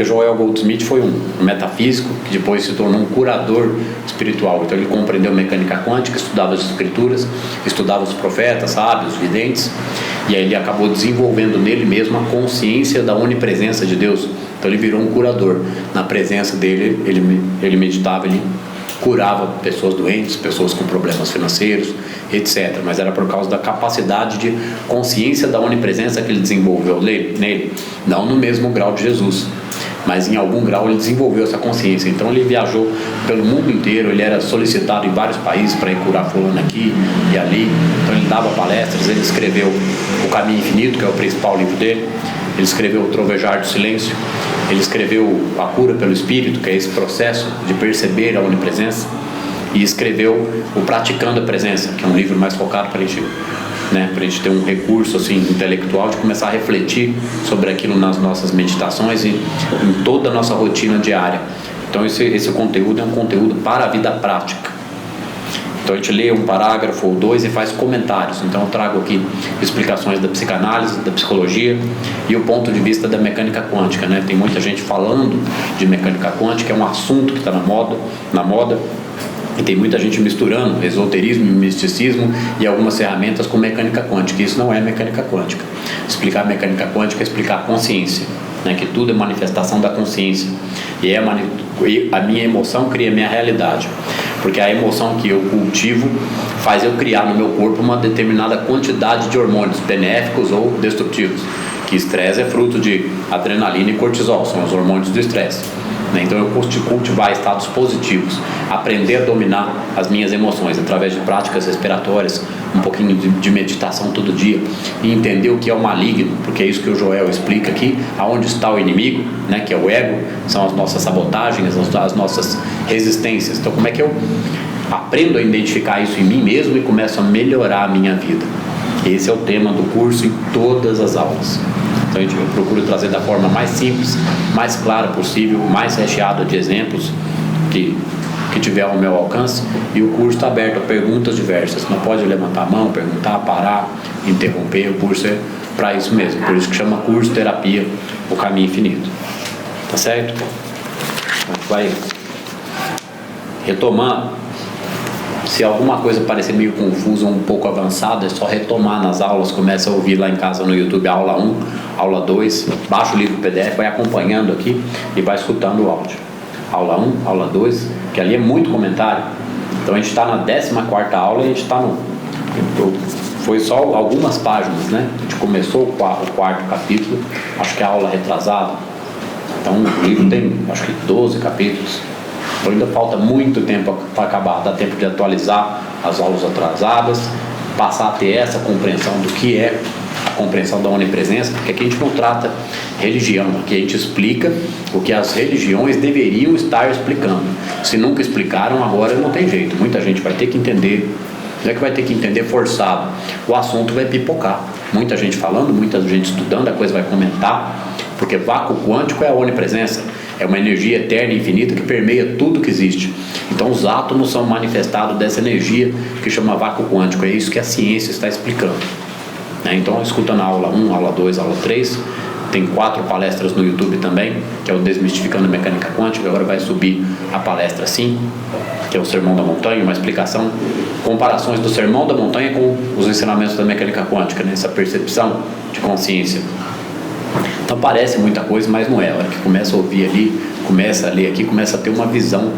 Joel Goldsmith foi um metafísico que depois se tornou um curador espiritual. Então ele compreendeu mecânica quântica, estudava as escrituras, estudava os profetas, sábios, videntes, e aí ele acabou desenvolvendo nele mesmo a consciência da onipresença de Deus. Então ele virou um curador. Na presença dele, ele meditava, ele curava pessoas doentes, pessoas com problemas financeiros, etc. Mas era por causa da capacidade de consciência da onipresença que ele desenvolveu nele, não no mesmo grau de Jesus, mas em algum grau ele desenvolveu essa consciência. Então ele viajou pelo mundo inteiro, ele era solicitado em vários países para ir curar fulano aqui e ali. Então ele dava palestras, ele escreveu O Caminho Infinito, que é o principal livro dele. Ele escreveu O Trovejar do Silêncio. Ele escreveu A Cura pelo Espírito, que é esse processo de perceber a onipresença. E escreveu O Praticando a Presença, que é um livro mais focado para a gente ter um recurso assim, intelectual de começar a refletir sobre aquilo nas nossas meditações e em toda a nossa rotina diária. Então esse conteúdo é um conteúdo para a vida prática. Então a gente lê um parágrafo ou dois e faz comentários. Então eu trago aqui explicações da psicanálise, da psicologia e o ponto de vista da mecânica quântica, né? Tem muita gente falando de mecânica quântica, é um assunto que está na moda. E tem muita gente misturando esoterismo e misticismo e algumas ferramentas com mecânica quântica. Isso não é mecânica quântica. Explicar mecânica quântica é explicar a consciência, né? Que tudo é manifestação da consciência. E a minha emoção cria a minha realidade. Porque a emoção que eu cultivo faz eu criar no meu corpo uma determinada quantidade de hormônios benéficos ou destrutivos. Que estresse é fruto de adrenalina e cortisol, são os hormônios do estresse. Então eu cultivar estados positivos, aprender a dominar as minhas emoções através de práticas respiratórias, um pouquinho de meditação todo dia e entender o que é o maligno, porque é isso que o Joel explica aqui, aonde está o inimigo, né, que é o ego, são as nossas sabotagens, as nossas resistências. Então como é que eu aprendo a identificar isso em mim mesmo e começo a melhorar a minha vida? Esse é o tema do curso em todas as aulas. Então eu procuro trazer da forma mais simples, mais clara possível, mais recheada de exemplos que tiver ao meu alcance, e o curso está aberto a perguntas diversas. Não pode levantar a mão, perguntar, parar, interromper. O curso é para isso mesmo, por isso que chama Curso Terapia O Caminho Infinito. Tá certo? A gente vai retomando. Se alguma coisa parecer meio confusa ou um pouco avançada, é só retomar nas aulas, começa a ouvir lá em casa no YouTube a aula 1, aula 2, baixa o livro PDF, vai acompanhando aqui e vai escutando o áudio. Aula 1, aula 2, que ali é muito comentário. Então a gente está na 14ª aula e a gente está no... Foi só algumas páginas, né? A gente começou o quarto capítulo, acho que é a aula retrasada. Então o livro tem, acho que 12 capítulos. Então ainda falta muito tempo para acabar, dá tempo de atualizar as aulas atrasadas, passar a ter essa compreensão do que é a compreensão da onipresença, porque aqui a gente não trata religião, aqui a gente explica o que as religiões deveriam estar explicando. Se nunca explicaram, agora não tem jeito, muita gente vai ter que entender, não é que vai ter que entender forçado, o assunto vai pipocar, muita gente falando, muita gente estudando, a coisa vai comentar, porque vácuo quântico é a onipresença. É uma energia eterna e infinita que permeia tudo que existe. Então os átomos são manifestados dessa energia que chama vácuo quântico. É isso que a ciência está explicando. Então escuta na aula 1, aula 2, aula 3. Tem 4 palestras no YouTube também, que é o Desmistificando a Mecânica Quântica. Agora vai subir a palestra 5, que é o Sermão da Montanha, uma explicação, comparações do Sermão da Montanha com os ensinamentos da mecânica quântica, né? Essa percepção de consciência. Então parece muita coisa, mas não é. A hora que começa a ouvir ali, começa a ler aqui, começa a ter uma visão,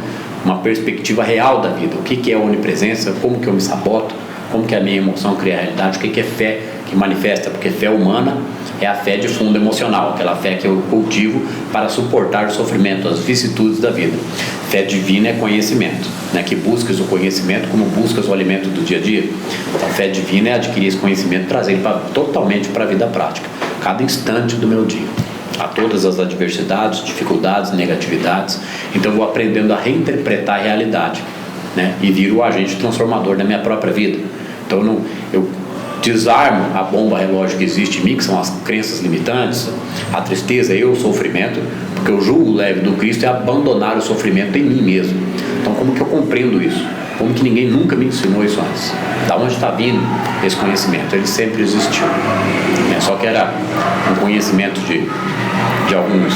uma perspectiva real da vida. O que é a onipresença, como que eu me saboto, como que a minha emoção cria a realidade, o que é fé que manifesta, porque fé humana é a fé de fundo emocional, aquela fé que eu cultivo para suportar o sofrimento, as vicissitudes da vida. Fé divina é conhecimento, né? Que buscas o conhecimento como buscas o alimento do dia a dia. Então, a fé divina é adquirir esse conhecimento, trazer ele totalmente para a vida prática, cada instante do meu dia, a todas as adversidades, dificuldades, negatividades. Então eu vou aprendendo a reinterpretar a realidade, né? E viro o agente transformador da minha própria vida. Então eu desarmo a bomba relógio que existe em mim, que são as crenças limitantes, a tristeza e o sofrimento, porque o jugo leve do Cristo é abandonar o sofrimento em mim mesmo. Então como que eu compreendo isso? Como que ninguém nunca me ensinou isso antes? Da onde está vindo esse conhecimento? Ele sempre existiu, né? Só que era um conhecimento de alguns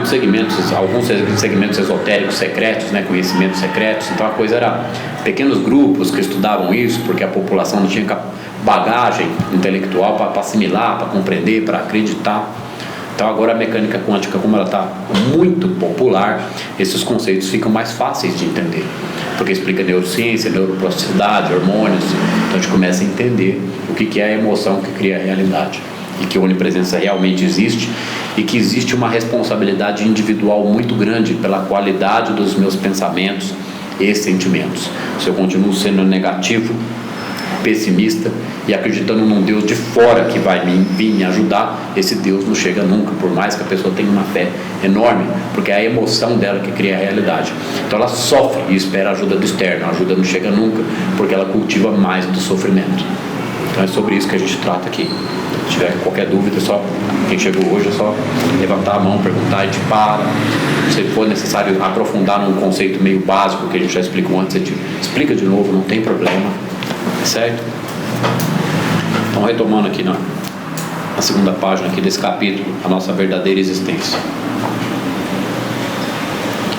muitos segmentos, alguns segmentos esotéricos secretos, né, conhecimentos secretos. Então a coisa era pequenos grupos que estudavam isso, porque a população não tinha bagagem intelectual para assimilar, para compreender, para acreditar. Então agora a mecânica quântica, como ela está muito popular, esses conceitos ficam mais fáceis de entender, porque explica neurociência, neuroplasticidade, hormônios. Então a gente começa a entender o que é a emoção que cria a realidade, e que a onipresença realmente existe, e que existe uma responsabilidade individual muito grande pela qualidade dos meus pensamentos e sentimentos. Se eu continuo sendo negativo, pessimista e acreditando num Deus de fora que vai vir me ajudar, esse Deus não chega nunca, por mais que a pessoa tenha uma fé enorme, porque é a emoção dela que cria a realidade. Então ela sofre e espera a ajuda do externo. A ajuda não chega nunca, porque ela cultiva mais do sofrimento. Então é sobre isso que a gente trata aqui. Se tiver qualquer dúvida, quem chegou hoje é só levantar a mão, perguntar, a gente para. Se for necessário aprofundar num conceito meio básico que a gente já explicou antes, a gente explica de novo, não tem problema, certo? Então, retomando aqui na segunda página aqui desse capítulo, a nossa verdadeira existência.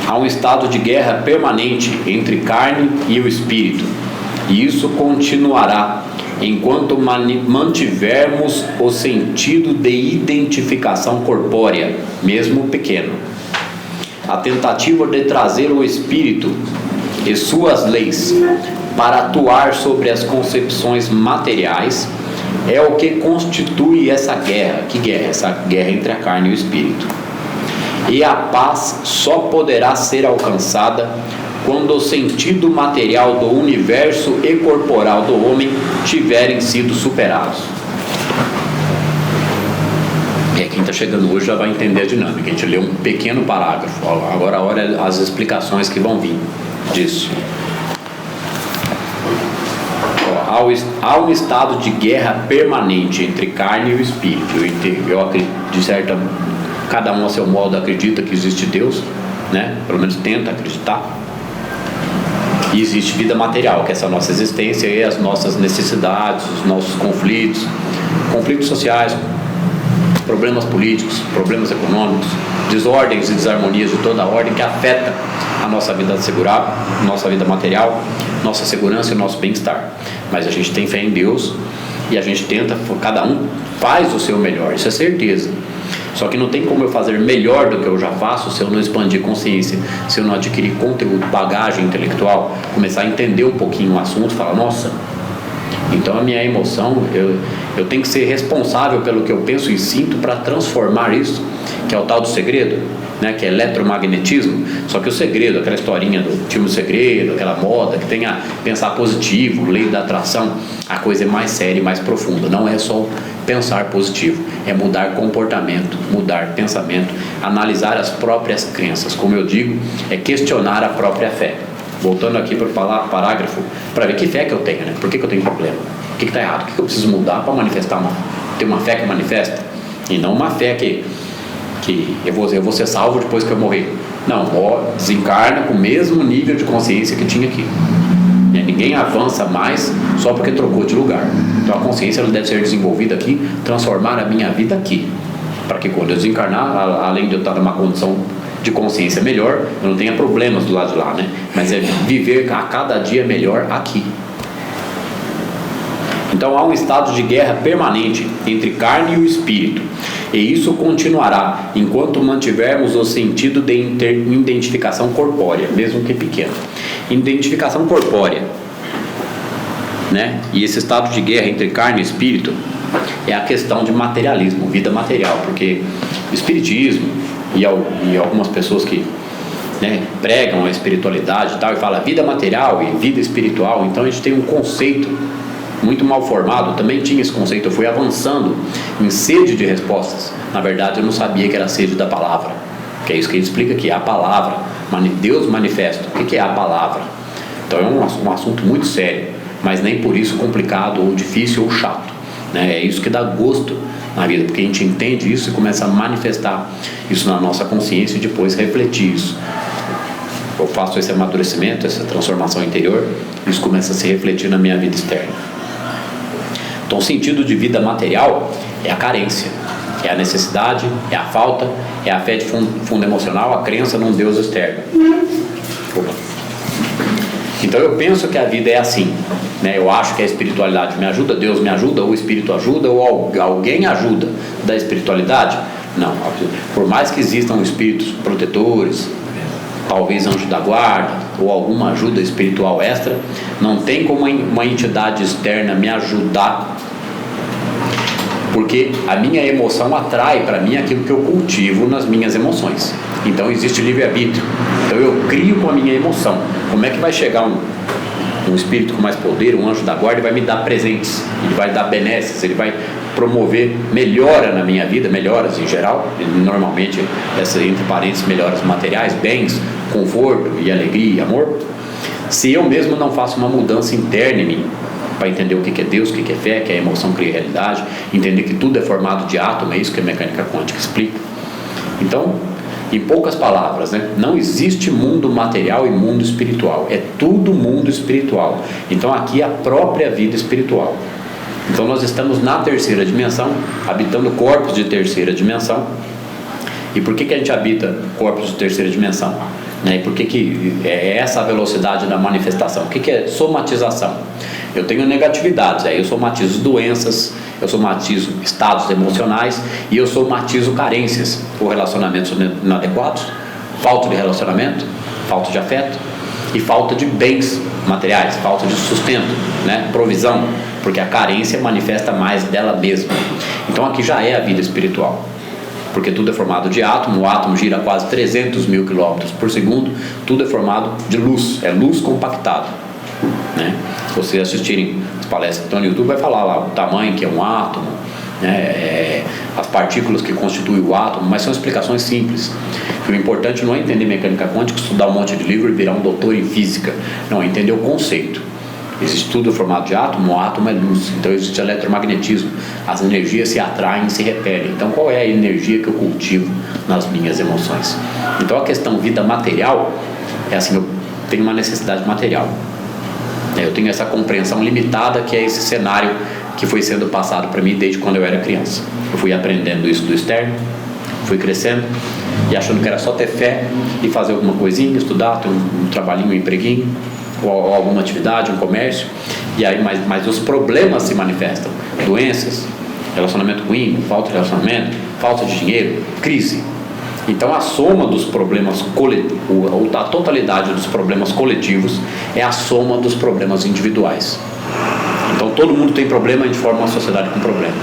Há um estado de guerra permanente entre carne e o espírito, e isso continuará enquanto mantivermos o sentido de identificação corpórea, mesmo pequeno. A tentativa de trazer o espírito e suas leis para atuar sobre as concepções materiais é o que constitui essa guerra. Que guerra? Essa guerra entre a carne e o espírito. E a paz só poderá ser alcançada quando o sentido material do universo e corporal do homem tiverem sido superados. Quem está chegando hoje já vai entender a dinâmica. A gente lê um pequeno parágrafo. Agora olha as explicações que vão vir disso. Há um estado de guerra permanente entre carne e o espírito. Eu acredito, de certa, cada um a seu modo acredita que existe Deus, né? Pelo menos tenta acreditar. E existe vida material, que é essa nossa existência e as nossas necessidades, os nossos conflitos sociais, problemas políticos, problemas econômicos, desordens e desarmonias de toda a ordem que afetam a nossa vida segura, nossa vida material, nossa segurança e nosso bem-estar. Mas a gente tem fé em Deus e a gente tenta, cada um faz o seu melhor, isso é certeza. Só que não tem como eu fazer melhor do que eu já faço se eu não expandir consciência, se eu não adquirir conteúdo, bagagem intelectual, começar a entender um pouquinho o assunto, falar, nossa, então a minha emoção, eu tenho que ser responsável pelo que eu penso e sinto para transformar isso, que é o tal do segredo, né, que é eletromagnetismo. Só que o segredo, aquela historinha do filme Segredo, aquela moda que tem a pensar positivo, lei da atração, a coisa é mais séria e mais profunda. Não é só pensar positivo, é mudar comportamento, mudar pensamento, analisar as próprias crenças. Como eu digo, é questionar a própria fé. Voltando aqui para o parágrafo, para ver que fé que eu tenho, né? Por que eu tenho problema? O que está errado? O que eu preciso mudar para manifestar ter uma fé que manifesta? E não uma fé que eu vou ser salvo depois que eu morrer. Não, desencarna com o mesmo nível de consciência que tinha aqui. Ninguém avança mais só porque trocou de lugar. Então a consciência ela deve ser desenvolvida aqui, transformar a minha vida aqui, para que quando eu desencarnar, além de eu estar numa condição de consciência melhor, eu não tenha problemas do lado de lá, né? Mas é viver a cada dia melhor aqui. Então há um estado de guerra permanente entre carne e o espírito, e isso continuará enquanto mantivermos o sentido de identificação corpórea, mesmo que pequeno. Identificação corpórea, né? E esse estado de guerra entre carne e espírito é a questão de materialismo, vida material, porque o espiritismo e algumas pessoas que, né, pregam a espiritualidade e tal, e falam vida material e vida espiritual, então a gente tem um conceito muito mal formado. Eu também tinha esse conceito, eu fui avançando em sede de respostas. Na verdade eu não sabia que era sede da palavra, que é isso que ele explica aqui, a palavra, Deus manifesta. O que é a palavra? Então é um assunto muito sério, mas nem por isso complicado ou difícil ou chato, né? É isso que dá gosto na vida, porque a gente entende isso e começa a manifestar isso na nossa consciência e depois refletir isso. Eu faço esse amadurecimento, essa transformação interior, isso começa a se refletir na minha vida externa. Então o sentido de vida material é a carência, É a necessidade, é a falta, é a fé de fundo emocional, a crença num Deus externo. Opa. Então eu penso que a vida é assim, né? Eu acho que a espiritualidade me ajuda, Deus me ajuda, ou o Espírito ajuda, ou alguém ajuda da espiritualidade. Não, por mais que existam espíritos protetores, talvez anjo da guarda, ou alguma ajuda espiritual extra, não tem como uma entidade externa me ajudar, porque a minha emoção atrai para mim aquilo que eu cultivo nas minhas emoções. Então existe livre-arbítrio. Então eu crio com a minha emoção. Como é que vai chegar um espírito com mais poder, um anjo da guarda, e vai me dar presentes, ele vai dar benesses, ele vai promover melhora na minha vida, melhoras em geral, normalmente essas, entre parênteses, melhoras materiais, bens, conforto e alegria e amor, se eu mesmo não faço uma mudança interna em mim, para entender o que é Deus, o que é fé, que a emoção cria realidade, entender que tudo é formado de átomo, é isso que a mecânica quântica explica. Então, em poucas palavras, né? Não existe mundo material e mundo espiritual, é tudo mundo espiritual. Então aqui é a própria vida espiritual. Então nós estamos na terceira dimensão, habitando corpos de terceira dimensão. E por que a gente habita corpos de terceira dimensão? Né? E por que é essa a velocidade da manifestação? O que é somatização? Eu tenho negatividades, aí eu somatizo doenças, eu somatizo estados emocionais e eu somatizo carências, ou relacionamentos inadequados, falta de relacionamento, falta de afeto e falta de bens materiais, falta de sustento, né? Provisão, porque a carência manifesta mais dela mesma. Então aqui já é a vida espiritual, porque tudo é formado de átomo, o átomo gira a quase 300 mil quilômetros por segundo, tudo é formado de luz, é luz compactada, né? Se vocês assistirem as palestras que estão no YouTube, vai falar lá o tamanho que é um átomo, né? As partículas que constituem o átomo, mas são explicações simples. O importante não é entender mecânica quântica, estudar um monte de livro e virar um doutor em física, não, é entender o conceito. Existe tudo formado de átomo, o átomo é luz, então existe eletromagnetismo, as energias se atraem e se repelem. Então qual é a energia que eu cultivo nas minhas emoções? Então a questão vida material é assim, eu tenho uma necessidade material, eu tenho essa compreensão limitada que é esse cenário que foi sendo passado para mim desde quando eu era criança. Eu fui aprendendo isso do externo, fui crescendo e achando que era só ter fé e fazer alguma coisinha, estudar, ter um trabalhinho, um empreguinho, ou alguma atividade, um comércio, e aí mas os problemas se manifestam, doenças, relacionamento ruim, falta de relacionamento, falta de dinheiro, crise. Então a soma dos problemas coletivos, a totalidade dos problemas coletivos é a soma dos problemas individuais. Então todo mundo tem problema, a gente forma uma sociedade com problema.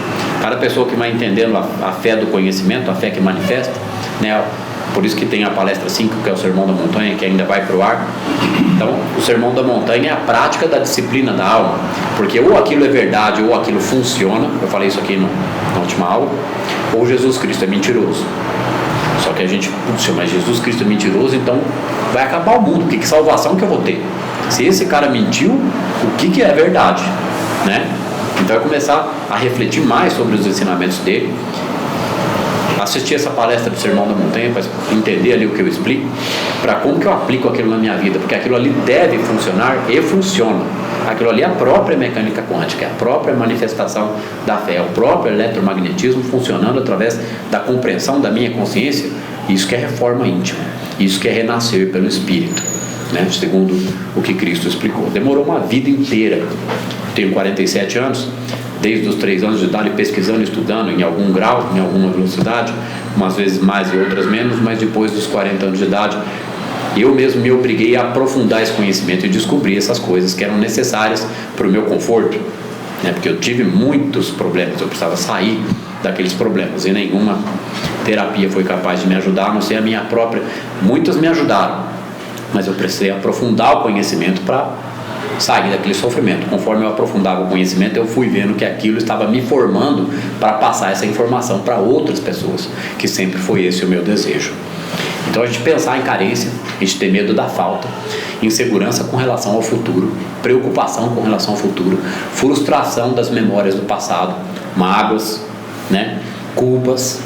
Cada pessoa que vai entendendo a fé do conhecimento, a fé que manifesta, né? Por isso que tem a palestra 5, que é o Sermão da Montanha, que ainda vai para o ar. Então, o Sermão da Montanha é a prática da disciplina da alma, porque ou aquilo é verdade, ou aquilo funciona, eu falei isso aqui na última aula, ou Jesus Cristo é mentiroso. Só que a gente, puxa, mas Jesus Cristo é mentiroso, então vai acabar o mundo, que salvação que eu vou ter? Se esse cara mentiu, o que é verdade? Né? Então, vai começar a refletir mais sobre os ensinamentos dele, assistir essa palestra do Sermão da Montanha para entender ali o que eu explico, para como que eu aplico aquilo na minha vida, porque aquilo ali deve funcionar e funciona. Aquilo ali é a própria mecânica quântica, é a própria manifestação da fé, é o próprio eletromagnetismo funcionando através da compreensão da minha consciência. Isso que é reforma íntima, isso que é renascer pelo Espírito, né? Segundo o que Cristo explicou. Demorou uma vida inteira. Tenho 47 anos, desde os 3 anos de idade, pesquisando, estudando em algum grau, em alguma velocidade, umas vezes mais e outras menos, mas depois dos 40 anos de idade, eu mesmo me obriguei a aprofundar esse conhecimento e descobrir essas coisas que eram necessárias para o meu conforto, né? Porque eu tive muitos problemas, eu precisava sair daqueles problemas, e nenhuma terapia foi capaz de me ajudar, a não ser a minha própria. Muitas me ajudaram, mas eu precisei aprofundar o conhecimento para sair daquele sofrimento. Conforme eu aprofundava o conhecimento, eu fui vendo que aquilo estava me formando para passar essa informação para outras pessoas, que sempre foi esse o meu desejo. Então a gente pensar em carência, a gente ter medo da falta, insegurança com relação ao futuro, preocupação com relação ao futuro, frustração das memórias do passado, mágoas, né? Culpas.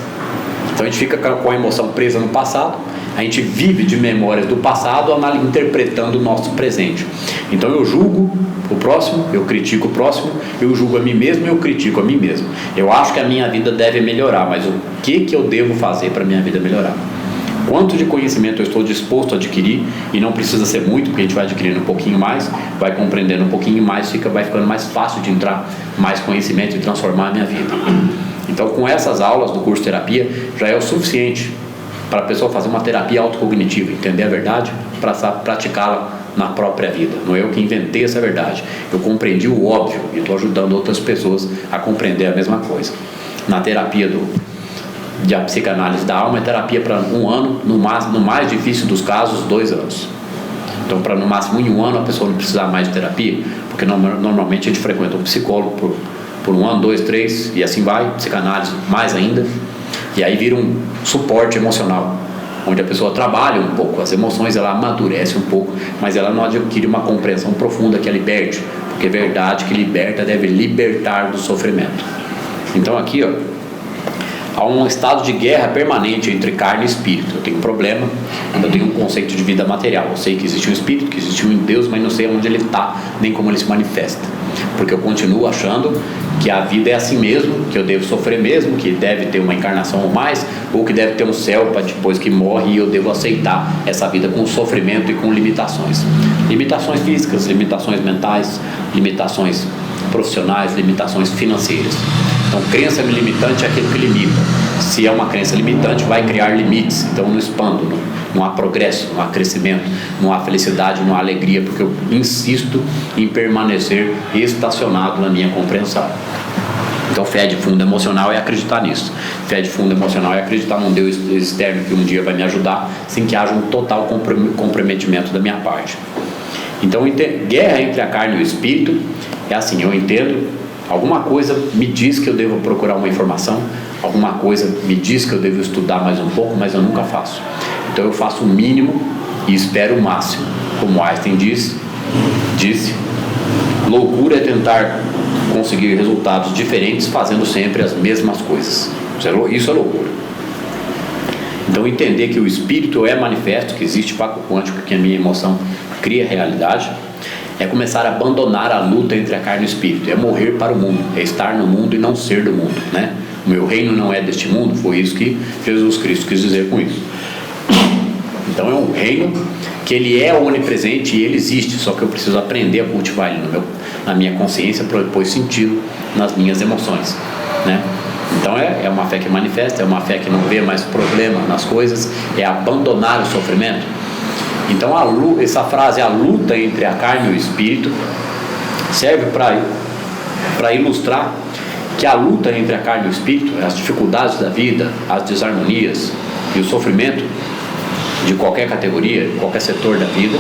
Então a gente fica com a emoção presa no passado a gente vive de memórias do passado, interpretando o nosso presente. Então eu julgo o próximo, eu critico o próximo, eu julgo a mim mesmo e eu critico a mim mesmo. Eu acho que a minha vida deve melhorar, mas o que eu devo fazer para a minha vida melhorar? Quanto de conhecimento eu estou disposto a adquirir, e não precisa ser muito, porque a gente vai adquirindo um pouquinho mais, vai compreendendo um pouquinho mais, vai ficando mais fácil de entrar mais conhecimento e transformar a minha vida. Então, com essas aulas do curso de terapia, já é o suficiente para a pessoa fazer uma terapia autocognitiva, entender a verdade, para praticá-la na própria vida. Não é eu que inventei essa verdade, eu compreendi o óbvio e estou ajudando outras pessoas a compreender a mesma coisa. Na terapia de a psicanálise da alma, é terapia para 1 ano, no mais difícil dos casos, 2 anos. Então, para no máximo em 1 ano a pessoa não precisar mais de terapia, porque normalmente a gente frequenta um psicólogo por 1 ano, 2, 3, e assim vai, psicanálise mais ainda, e aí vira um suporte emocional, onde a pessoa trabalha um pouco as emoções, ela amadurece um pouco, mas ela não adquire uma compreensão profunda que a liberte, porque verdade que liberta deve libertar do sofrimento. Então aqui, há um estado de guerra permanente entre carne e espírito. Eu tenho um problema, eu tenho um conceito de vida material. Eu sei que existe um espírito, que existe um Deus, mas não sei onde ele está, nem como ele se manifesta. Porque eu continuo achando que a vida é assim mesmo, que eu devo sofrer mesmo, que deve ter uma encarnação ou mais, ou que deve ter um céu para depois que morre, e eu devo aceitar essa vida com sofrimento e com limitações. Limitações físicas, limitações mentais, limitações profissionais, limitações financeiras. Então, crença limitante é aquilo que limita. Se é uma crença limitante, vai criar limites. Então, eu não expando, não há progresso, não há crescimento, não há felicidade, não há alegria, porque eu insisto em permanecer estacionado na minha compreensão. Então, fé de fundo emocional é acreditar nisso. Fé de fundo emocional é acreditar num Deus externo que um dia vai me ajudar, sem que haja um total comprometimento da minha parte. Então, guerra entre a carne e o espírito é assim: eu entendo, alguma coisa me diz que eu devo procurar uma informação, alguma coisa me diz que eu devo estudar mais um pouco, mas eu nunca faço. Então eu faço o mínimo e espero o máximo. Como Einstein disse, loucura é tentar conseguir resultados diferentes fazendo sempre as mesmas coisas. Isso é loucura. Então entender que o espírito é manifesto, que existe vácuo quântico, que a minha emoção cria realidade, é começar a abandonar a luta entre a carne e o espírito, é morrer para o mundo, é estar no mundo e não ser do mundo, né? O meu reino não é deste mundo, foi isso que Jesus Cristo quis dizer com isso. Então é um reino que ele é onipresente e ele existe, só que eu preciso aprender a cultivar ele na minha consciência para depois sentido nas minhas emoções, né? Então é uma fé que manifesta, é uma fé que não vê mais problema nas coisas, é abandonar o sofrimento. Então essa frase, a luta entre a carne e o espírito, serve para ilustrar que a luta entre a carne e o espírito, as dificuldades da vida, as desarmonias e o sofrimento de qualquer categoria, qualquer setor da vida,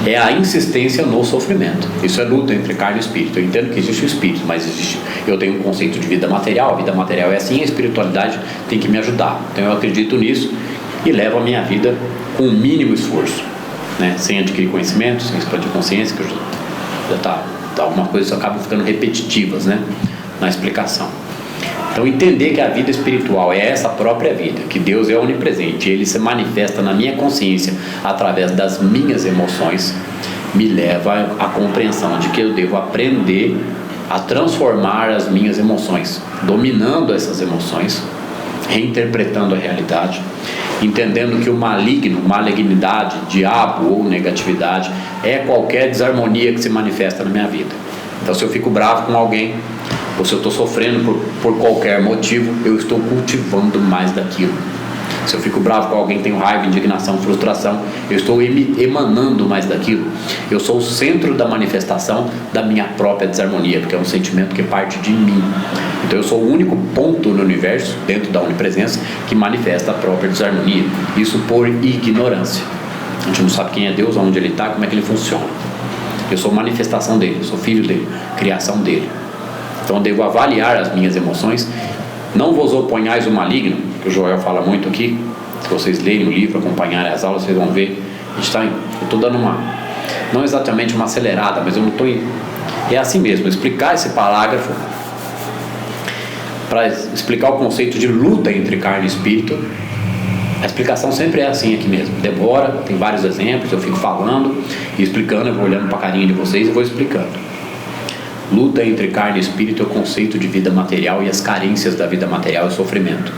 é a insistência no sofrimento. Isso é luta entre carne e espírito. Eu entendo que existe o espírito, mas eu tenho um conceito de vida material. A vida material é assim, a espiritualidade tem que me ajudar. Então eu acredito nisso e levo a minha vida com o mínimo esforço, né? Sem adquirir conhecimento, sem expandir consciência, que já está algumas coisas acabam ficando repetitivas, né, na explicação. Então entender que a vida espiritual é essa própria vida, que Deus é onipresente, Ele se manifesta na minha consciência através das minhas emoções, me leva à compreensão de que eu devo aprender a transformar as minhas emoções, dominando essas emoções, reinterpretando a realidade, entendendo que o maligno, malignidade, diabo ou negatividade é qualquer desarmonia que se manifesta na minha vida. Então, se eu fico bravo com alguém, ou se eu estou sofrendo por qualquer motivo, eu estou cultivando mais daquilo. Se eu fico bravo com alguém, tenho raiva, indignação, frustração, eu estou emanando mais daquilo. Eu sou o centro da manifestação da minha própria desarmonia, porque é um sentimento que parte de mim. Então eu sou o único ponto no universo, dentro da onipresença, que manifesta a própria desarmonia. Isso por ignorância. A gente não sabe quem é Deus, onde Ele está, como é que Ele funciona. Eu sou manifestação dele, eu sou filho dele, criação dele. Então eu devo avaliar as minhas emoções. Não vos oponhais o maligno, que o Joel fala muito aqui. Se vocês lerem o livro, acompanharem as aulas, vocês vão ver. Eu estou dando não exatamente uma acelerada, mas eu não estou... É assim mesmo, explicar esse parágrafo para explicar o conceito de luta entre carne e espírito, A explicação sempre é assim aqui mesmo, demora, tem vários exemplos, eu fico falando e explicando, eu vou olhando para a carinha de vocês e vou explicando. Luta entre carne e espírito é o conceito de vida material e as carências da vida material e sofrimento.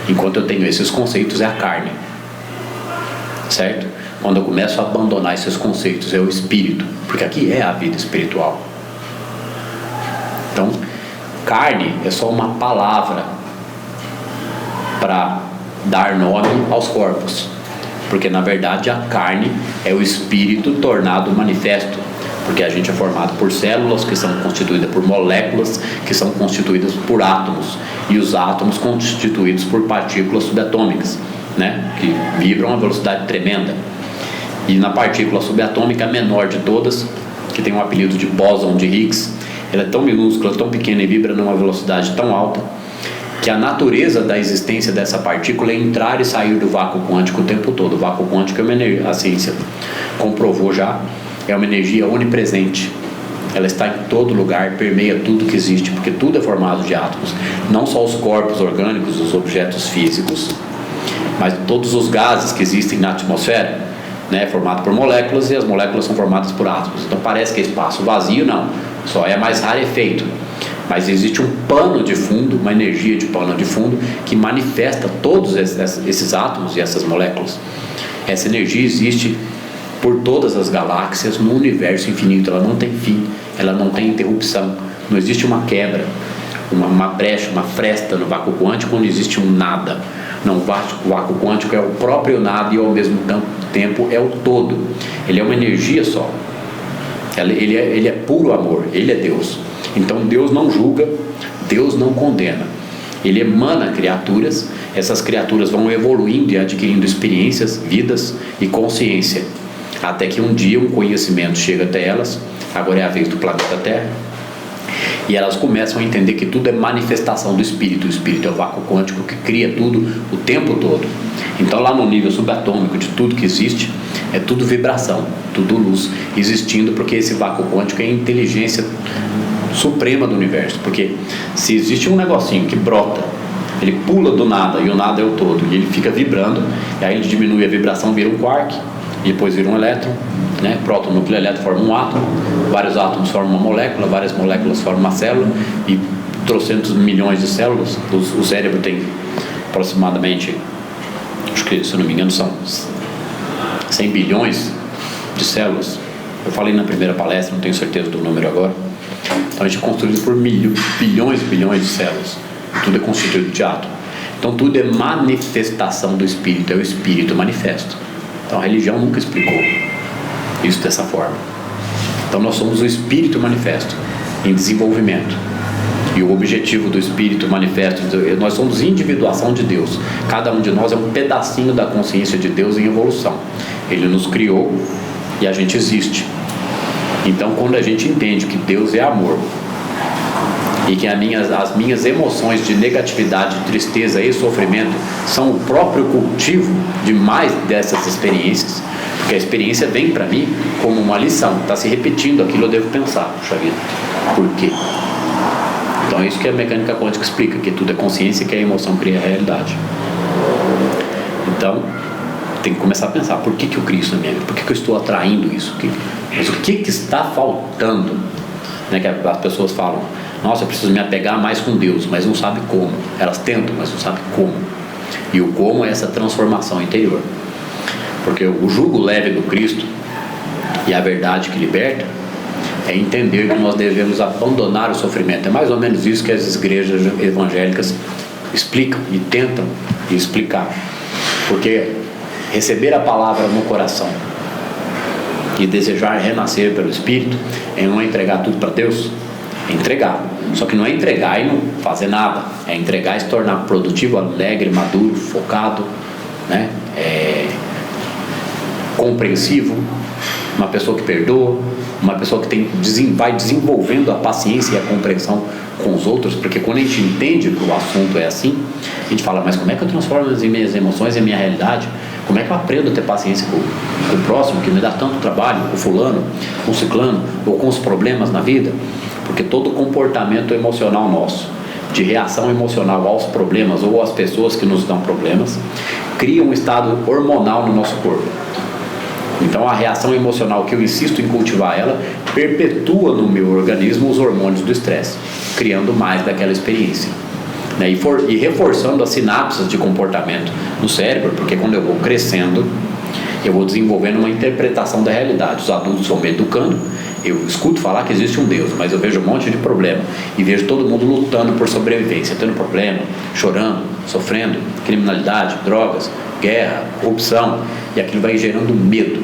Enquanto eu tenho esses conceitos, é a carne, certo? Quando eu começo a abandonar esses conceitos, é o espírito, porque aqui é a vida espiritual. Então, carne é só uma palavra para dar nome aos corpos, porque na verdade a carne é o espírito tornado manifesto, porque a gente é formado por células que são constituídas por moléculas que são constituídas por átomos, e os átomos constituídos por partículas subatômicas, né, que vibram a uma velocidade tremenda. E na partícula subatômica, a menor de todas, que tem um apelido de bóson de Higgs, ela é tão minúscula, tão pequena e vibra numa velocidade tão alta que a natureza da existência dessa partícula é entrar e sair do vácuo quântico o tempo todo. O vácuo quântico é uma energia, a ciência comprovou já, é uma energia onipresente. Ela está em todo lugar, permeia tudo que existe, porque tudo é formado de átomos. Não só os corpos orgânicos, os objetos físicos, mas todos os gases que existem na atmosfera, né, formado por moléculas, e as moléculas são formadas por átomos. Então parece que é espaço vazio, não, só é mais rarefeito. Mas existe um pano de fundo, uma energia de pano de fundo que manifesta todos esses átomos e essas moléculas. Essa energia existe por todas as galáxias no universo infinito. Ela não tem fim, ela não tem interrupção, não existe uma quebra, uma brecha, uma fresta no vácuo quântico onde existe um nada. Não, o vácuo quântico é o próprio nada e ao mesmo tempo é o todo. Ele é uma energia só. Ele é puro amor, ele é Deus. Então Deus não julga, Deus não condena. Ele emana criaturas, essas criaturas vão evoluindo e adquirindo experiências, vidas e consciência, até que um dia um conhecimento chega até elas. Agora é a vez do planeta Terra, e elas começam a entender que tudo é manifestação do Espírito. O Espírito é o vácuo quântico que cria tudo o tempo todo. Então lá no nível subatômico de tudo que existe, é tudo vibração, tudo luz existindo, porque esse vácuo quântico é a inteligência suprema do universo. Porque se existe um negocinho que brota, ele pula do nada, e o nada é o todo, e ele fica vibrando, e aí ele diminui a vibração, vira um quark, e depois vira um elétron, né? Próton, núcleo, elétron formam um átomo, vários átomos formam uma molécula, várias moléculas formam uma célula, e trocentos milhões de células. O cérebro tem aproximadamente, acho que, se eu não me engano, são 100 bilhões de células. Eu falei na primeira palestra, não tenho certeza do número agora. Então a gente é construído por bilhões e bilhões de células. Tudo é constituído de átomo. Então tudo é manifestação do Espírito, é o Espírito manifesto. Então a religião nunca explicou isso dessa forma. Então nós somos o Espírito manifesto em desenvolvimento. E o objetivo do Espírito manifesto, nós somos individuação de Deus. Cada um de nós é um pedacinho da consciência de Deus em evolução. Ele nos criou e a gente existe. Então quando a gente entende que Deus é amor, e que as minhas emoções de negatividade, tristeza e sofrimento são o próprio cultivo de mais dessas experiências, porque a experiência vem para mim como uma lição, está se repetindo aquilo, eu devo pensar, puxa vida, por quê? Então é isso que a mecânica quântica explica, que tudo é consciência e que a emoção cria a realidade. Então tem que começar a pensar, por que eu crio isso na minha vida? Por que eu estou atraindo isso? Mas o que está faltando? Né, que as pessoas falam, nossa, eu preciso me apegar mais com Deus, mas não sabe como. Elas tentam, mas não sabem como. E o como é essa transformação interior. Porque o jugo leve do Cristo e a verdade que liberta é entender que nós devemos abandonar o sofrimento. É mais ou menos isso que as igrejas evangélicas explicam e tentam explicar. Porque receber a palavra no coração e desejar renascer pelo Espírito é não entregar tudo para Deus. É entregar, só que não é entregar e não fazer nada, é entregar e se tornar produtivo, alegre, maduro, focado, né? Compreensivo, uma pessoa que perdoa, uma pessoa que vai desenvolvendo a paciência e a compreensão com os outros, porque quando a gente entende que o assunto é assim, a gente fala, mas como é que eu transformo as minhas emoções em minha realidade? Como é que eu aprendo a ter paciência com o próximo, que me dá tanto trabalho, com o fulano, com o ciclano, ou com os problemas na vida? Porque todo comportamento emocional nosso, de reação emocional aos problemas ou às pessoas que nos dão problemas, cria um estado hormonal no nosso corpo. Então a reação emocional que eu insisto em cultivar ela perpetua no meu organismo os hormônios do estresse, criando mais daquela experiência, né? E reforçando as sinapses de comportamento no cérebro, porque quando eu vou crescendo, eu vou desenvolvendo uma interpretação da realidade. Os adultos estão me educando, eu escuto falar que existe um Deus, mas eu vejo um monte de problema e vejo todo mundo lutando por sobrevivência, tendo problema, chorando, sofrendo, criminalidade, drogas, guerra, corrupção, e aquilo vai gerando medo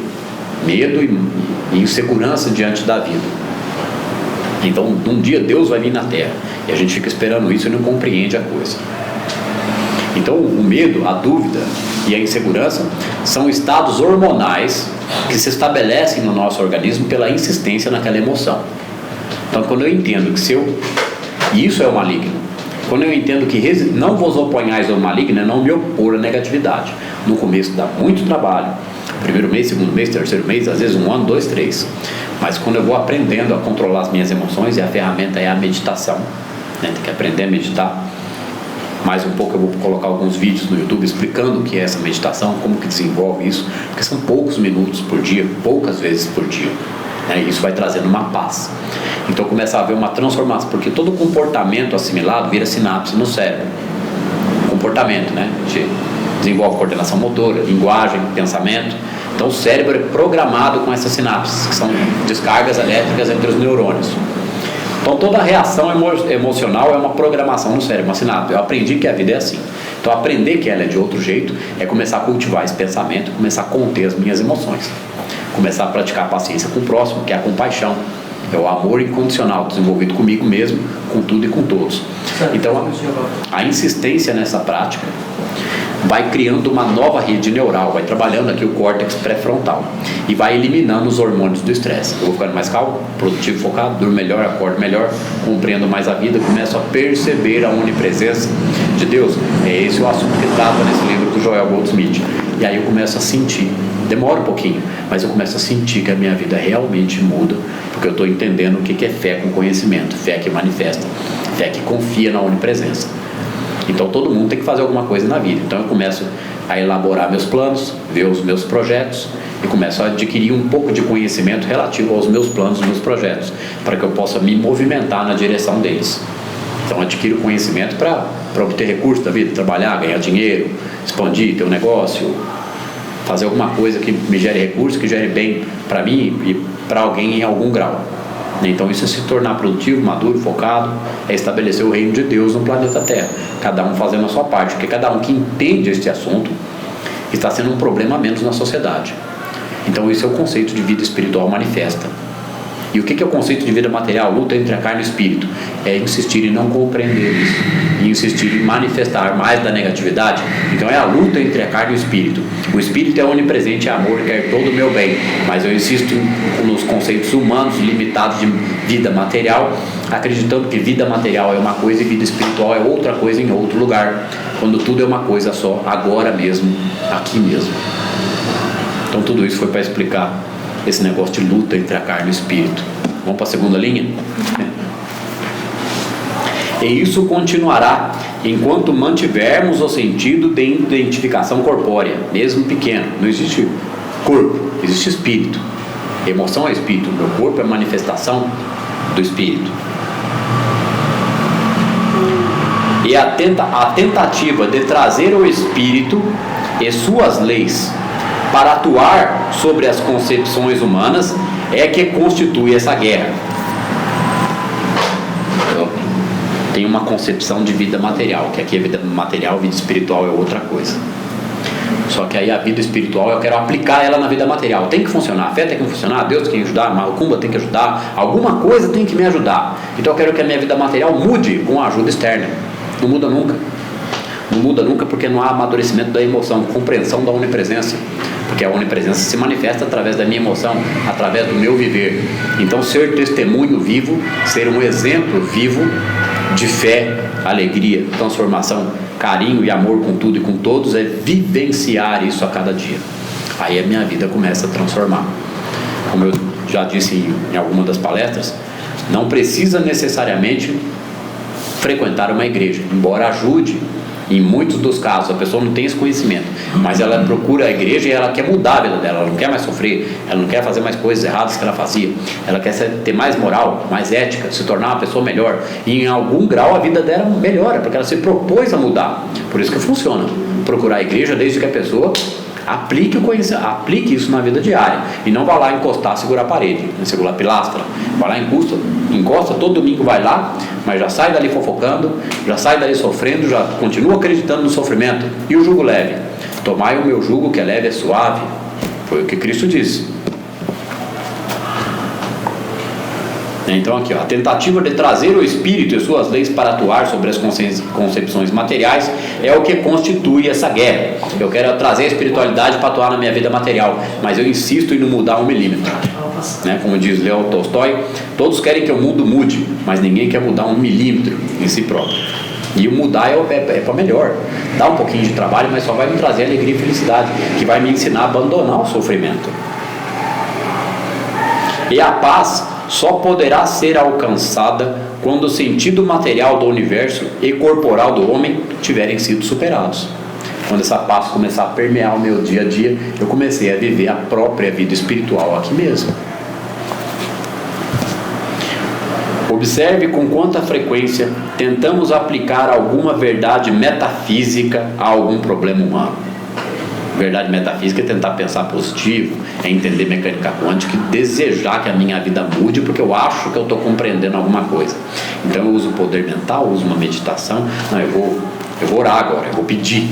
e insegurança diante da vida. Então, um dia Deus vai vir na Terra e a gente fica esperando isso e não compreende a coisa. Então, o medo, a dúvida e a insegurança são estados hormonais que se estabelecem no nosso organismo pela insistência naquela emoção. Então, quando eu entendo que e isso é o maligno, quando eu entendo que não vos oponhais ao maligno, é não me opor à negatividade. No começo dá muito trabalho, primeiro mês, segundo mês, terceiro mês, às vezes 1 ano, 2, 3. Mas quando eu vou aprendendo a controlar as minhas emoções, e a ferramenta é a meditação, né? Tem que aprender a meditar. Mais um pouco eu vou colocar alguns vídeos no YouTube explicando o que é essa meditação, como que desenvolve isso, porque são poucos minutos por dia, poucas vezes por dia, né? Isso vai trazendo uma paz. Então começa a haver uma transformação, porque todo comportamento assimilado vira sinapse no cérebro. Comportamento, né? A gente desenvolve coordenação motora, linguagem, pensamento. Então o cérebro é programado com essas sinapses, que são descargas elétricas entre os neurônios. Então toda reação emocional é uma programação no cérebro, uma sinapse. Eu aprendi que a vida é assim. Então aprender que ela é de outro jeito é começar a cultivar esse pensamento, começar a conter as minhas emoções, começar a praticar a paciência com o próximo, que é a compaixão, é o amor incondicional desenvolvido comigo mesmo, com tudo e com todos. Então a insistência nessa prática vai criando uma nova rede neural, vai trabalhando aqui o córtex pré-frontal e vai eliminando os hormônios do estresse. Eu vou ficando mais calmo, produtivo, focado, durmo melhor, acordo melhor, compreendo mais a vida, começo a perceber a onipresença de Deus. É esse o assunto que trata nesse livro do Joel Goldsmith. E aí eu começo a sentir, demora um pouquinho, mas eu começo a sentir que a minha vida realmente muda, porque eu estou entendendo o que é fé com conhecimento, fé que manifesta, fé que confia na onipresença. Então todo mundo tem que fazer alguma coisa na vida. Então eu começo a elaborar meus planos, ver os meus projetos e começo a adquirir um pouco de conhecimento relativo aos meus planos, meus projetos, para que eu possa me movimentar na direção deles. Então adquiro conhecimento para obter recursos da vida, trabalhar, ganhar dinheiro, expandir, ter um negócio, fazer alguma coisa que me gere recursos, que gere bem para mim e para alguém em algum grau. Então isso é se tornar produtivo, maduro, focado, é estabelecer o reino de Deus no planeta Terra, cada um fazendo a sua parte, porque cada um que entende este assunto está sendo um problema a menos na sociedade. Então esse é o conceito de vida espiritual manifesta. E o que é o conceito de vida material? Luta entre a carne e o espírito. É insistir em não compreender isso, e insistir em manifestar mais da negatividade. Então é a luta entre a carne e o espírito. O espírito é onipresente, é amor, quer todo o meu bem, mas eu insisto nos conceitos humanos limitados de vida material, acreditando que vida material é uma coisa e vida espiritual é outra coisa em outro lugar, quando tudo é uma coisa só, agora mesmo, aqui mesmo. Então tudo isso foi para explicar esse negócio de luta entre a carne e o espírito. Vamos para a segunda linha? E isso continuará enquanto mantivermos o sentido de identificação corpórea, mesmo pequeno. Não existe corpo, existe espírito. Emoção é espírito, meu corpo é manifestação do espírito. E a tentativa de trazer o espírito e suas leis para atuar sobre as concepções humanas é que constitui essa guerra. Tem uma concepção de vida material, que aqui é vida material, vida espiritual é outra coisa. Só que aí a vida espiritual eu quero aplicar ela na vida material. Tem que funcionar, a fé tem que funcionar, Deus tem que ajudar, a macumba tem que ajudar, alguma coisa tem que me ajudar. Então eu quero que a minha vida material mude com a ajuda externa. Não muda nunca. Não muda nunca porque não há amadurecimento da emoção, compreensão da onipresença. Porque a onipresença se manifesta através da minha emoção, através do meu viver. Então ser testemunho vivo, ser um exemplo vivo de fé, alegria, transformação, carinho e amor com tudo e com todos é vivenciar isso a cada dia. Aí a minha vida começa a transformar. Como eu já disse em alguma das palestras, não precisa necessariamente frequentar uma igreja, embora ajude Em muitos dos casos, a pessoa não tem esse conhecimento, mas ela procura a igreja e ela quer mudar a vida dela, ela não quer mais sofrer, ela não quer fazer mais coisas erradas que ela fazia, ela quer ter mais moral, mais ética, se tornar uma pessoa melhor, e em algum grau a vida dela melhora, porque ela se propôs a mudar. Por isso que funciona, procurar a igreja desde que a pessoa aplique isso na vida diária, e não vá lá encostar, segurar a parede, segurar a pilastra, vai lá, encosta, todo domingo vai lá, mas já sai dali fofocando, já sai dali sofrendo, já continua acreditando no sofrimento. E o jugo leve: tomai o meu jugo que é leve, é suave. Foi o que Cristo disse. Então aqui, a tentativa de trazer o Espírito e suas leis para atuar sobre as concepções materiais é o que constitui essa guerra. Eu quero trazer a espiritualidade para atuar na minha vida material, mas eu insisto em não mudar 1 milímetro, né? Como diz Leo Tolstói, todos querem que o mundo mude, mas ninguém quer mudar 1 milímetro em si próprio. E o mudar é para melhor. Dá um pouquinho de trabalho, mas só vai me trazer alegria e felicidade, que vai me ensinar a abandonar o sofrimento. E a paz só poderá ser alcançada quando o sentido material do universo e corporal do homem tiverem sido superados. Quando essa paz começar a permear o meu dia a dia, eu comecei a viver a própria vida espiritual aqui mesmo. Observe com quanta frequência tentamos aplicar alguma verdade metafísica a algum problema humano. Verdade metafísica é tentar pensar positivo, é entender mecânica quântica e desejar que a minha vida mude porque eu acho que eu estou compreendendo alguma coisa. Então eu uso o poder mental, uso uma meditação. Não, eu vou orar agora, eu vou pedir.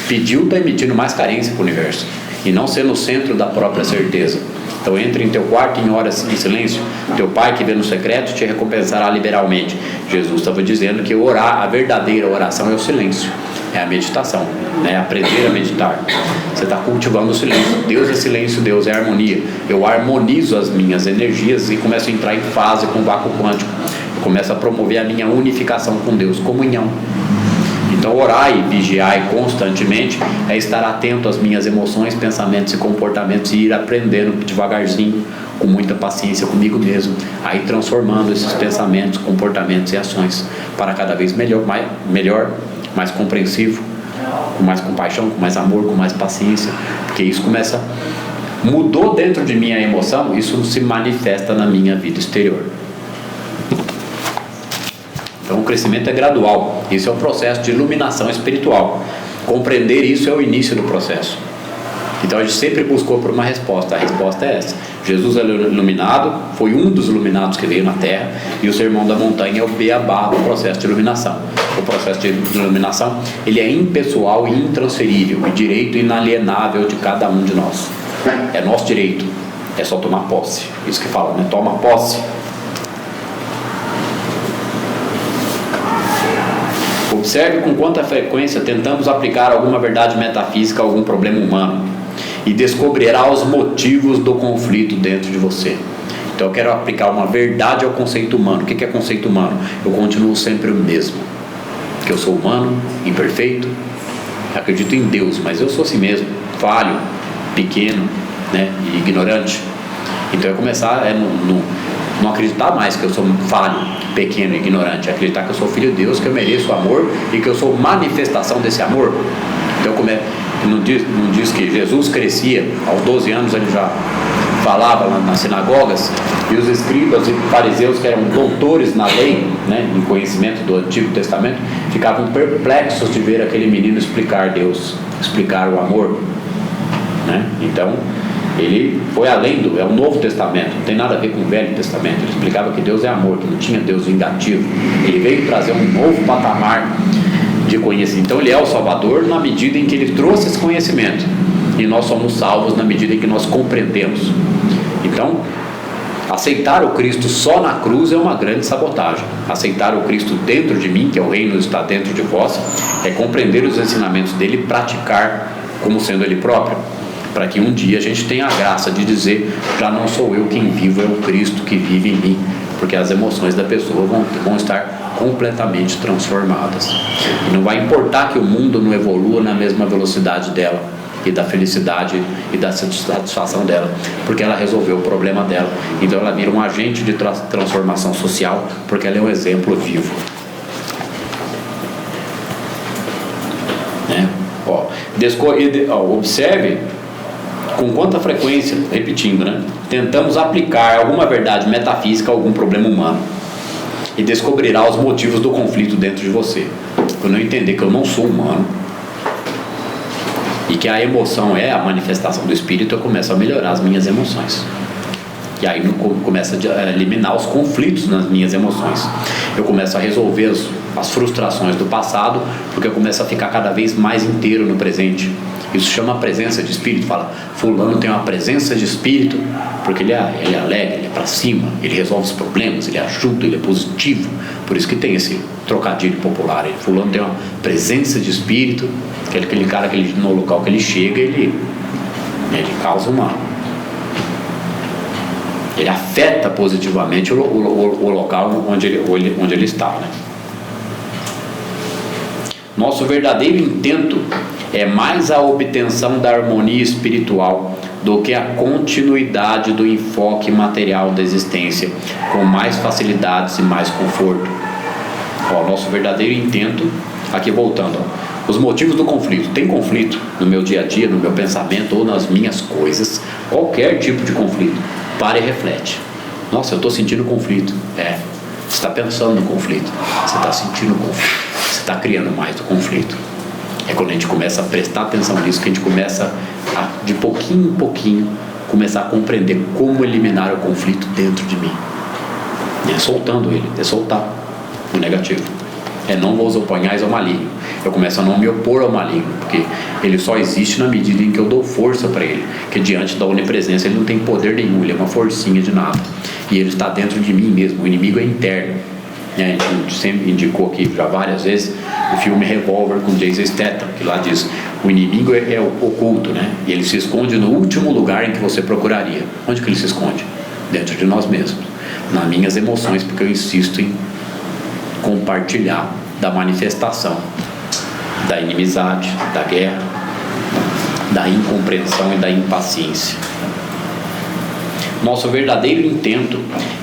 Pediu está emitindo mais carência para o universo e não ser no centro da própria certeza. Então entre em teu quarto em horas de silêncio, teu pai que vê no secreto te recompensará liberalmente. Jesus estava dizendo que orar, a verdadeira oração é o silêncio, é a meditação, né? Aprender a meditar. Você está cultivando o silêncio. Deus é silêncio, Deus é harmonia. Eu harmonizo as minhas energias e começo a entrar em fase com o vácuo quântico. Eu começo a promover a minha unificação com Deus, comunhão. Então orar e vigiar constantemente é estar atento às minhas emoções, pensamentos e comportamentos e ir aprendendo devagarzinho, com muita paciência comigo mesmo, a ir transformando esses pensamentos, comportamentos e ações para cada vez melhor, mais compreensivo, com mais compaixão, com mais amor, com mais paciência, porque isso mudou dentro de mim a emoção, isso se manifesta na minha vida exterior. Então o crescimento é gradual, isso é um processo de iluminação espiritual. Compreender isso é o início do processo. Então a gente sempre buscou por uma resposta, a resposta é essa. Jesus é iluminado, foi um dos iluminados que veio na Terra, e o Sermão da Montanha é o beabá do processo de iluminação. O processo de iluminação, ele é impessoal e intransferível, e direito inalienável de cada um de nós. É nosso direito, é só tomar posse. Isso que fala, né? Toma posse. Observe com quanta frequência tentamos aplicar alguma verdade metafísica a algum problema humano e descobrirá os motivos do conflito dentro de você. Então eu quero aplicar uma verdade ao conceito humano. O que é conceito humano? Eu continuo sempre o mesmo, que eu sou humano, imperfeito, acredito em Deus, mas eu sou assim mesmo, falho, pequeno, né, e ignorante. Então eu começar não acreditar mais que eu sou falho, pequeno e ignorante, acreditar que eu sou filho de Deus, que eu mereço amor e que eu sou manifestação desse amor. Então não diz que Jesus crescia, aos 12 anos ele já falava nas sinagogas, e os escribas e fariseus, que eram doutores na lei, né, em conhecimento do Antigo Testamento, ficavam perplexos de ver aquele menino explicar Deus, explicar o amor, né? Então ele foi além é o Novo Testamento, não tem nada a ver com o Velho Testamento. Ele explicava que Deus é amor, que não tinha Deus vingativo. Ele veio trazer um novo patamar de conhecimento. Então ele é o Salvador na medida em que ele trouxe esse conhecimento, e nós somos salvos na medida em que nós compreendemos. Então aceitar o Cristo só na cruz é uma grande sabotagem. Aceitar o Cristo dentro de mim, que é o reino está dentro de vós, é compreender os ensinamentos dele e praticar como sendo ele próprio, para que um dia a gente tenha a graça de dizer: já não sou eu quem vivo, é o Cristo que vive em mim, porque as emoções da pessoa vão estar completamente transformadas. E não vai importar que o mundo não evolua na mesma velocidade dela, e da felicidade e da satisfação dela, porque ela resolveu o problema dela. Então ela vira um agente de transformação social, porque ela é um exemplo vivo. Observe com quanta frequência, repetindo, né? Tentamos aplicar alguma verdade metafísica a algum problema humano e descobrirá os motivos do conflito dentro de você. Quando eu entender que eu não sou humano e que a emoção é a manifestação do espírito, eu começo a melhorar as minhas emoções. E aí começa a eliminar os conflitos nas minhas emoções. Eu começo a resolver as frustrações do passado, porque eu começo a ficar cada vez mais inteiro no presente. Isso chama presença de espírito. Fala, fulano tem uma presença de espírito, porque ele é alegre, ele é pra cima, ele resolve os problemas, ele ajuda, ele é positivo. Por isso que tem esse trocadilho popular. Fulano tem uma presença de espírito, que é aquele cara que no local que ele chega, ele causa ele afeta positivamente o local onde ele está, né? Nosso verdadeiro intento é mais a obtenção da harmonia espiritual do que a continuidade do enfoque material da existência, com mais facilidades e mais conforto. Nosso verdadeiro intento, aqui voltando, os motivos do conflito. Tem conflito no meu dia a dia, no meu pensamento ou nas minhas coisas, qualquer tipo de conflito. Para e reflete. Nossa, eu estou sentindo conflito. Você está pensando no conflito, você está sentindo o conflito, você está criando mais do conflito. É quando a gente começa a prestar atenção nisso que a gente começa a, de pouquinho em pouquinho, começar a compreender como eliminar o conflito dentro de mim. É soltando ele, é soltar o negativo. Não vos oponhais ao maligno. Eu começo a não me opor ao maligno, porque ele só existe na medida em que eu dou força para ele, que diante da onipresença ele não tem poder nenhum, ele é uma forcinha de nada, e ele está dentro de mim mesmo. O inimigo é interno, né? A gente sempre indicou aqui já várias vezes o filme Revolver com Jason Statham, que lá diz, o inimigo é oculto, né? E ele se esconde no último lugar em que você procuraria. Onde que ele se esconde? Dentro de nós mesmos, nas minhas emoções, porque eu insisto em compartilhar da manifestação da inimizade, da guerra, da incompreensão e da impaciência. Nosso verdadeiro intento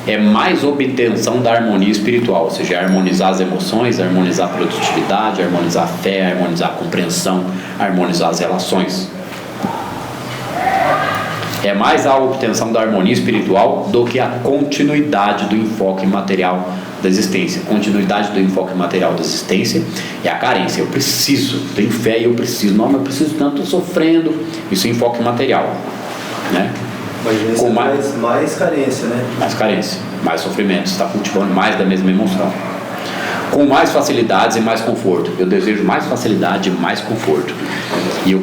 é mais obtenção da harmonia espiritual, ou seja, harmonizar as emoções, harmonizar a produtividade, harmonizar a fé, harmonizar a compreensão, harmonizar as relações. É mais a obtenção da harmonia espiritual do que a continuidade do enfoque material da existência. Continuidade do enfoque material da existência é a carência. Eu preciso, tenho fé e eu preciso. Não, mas eu preciso tanto, estou sofrendo. Isso é enfoque material, né? Mas com mais carência, né? Mais carência, mais sofrimento. Você está cultivando mais da mesma emoção. Com mais facilidades e mais conforto. Eu desejo mais facilidade e mais conforto. E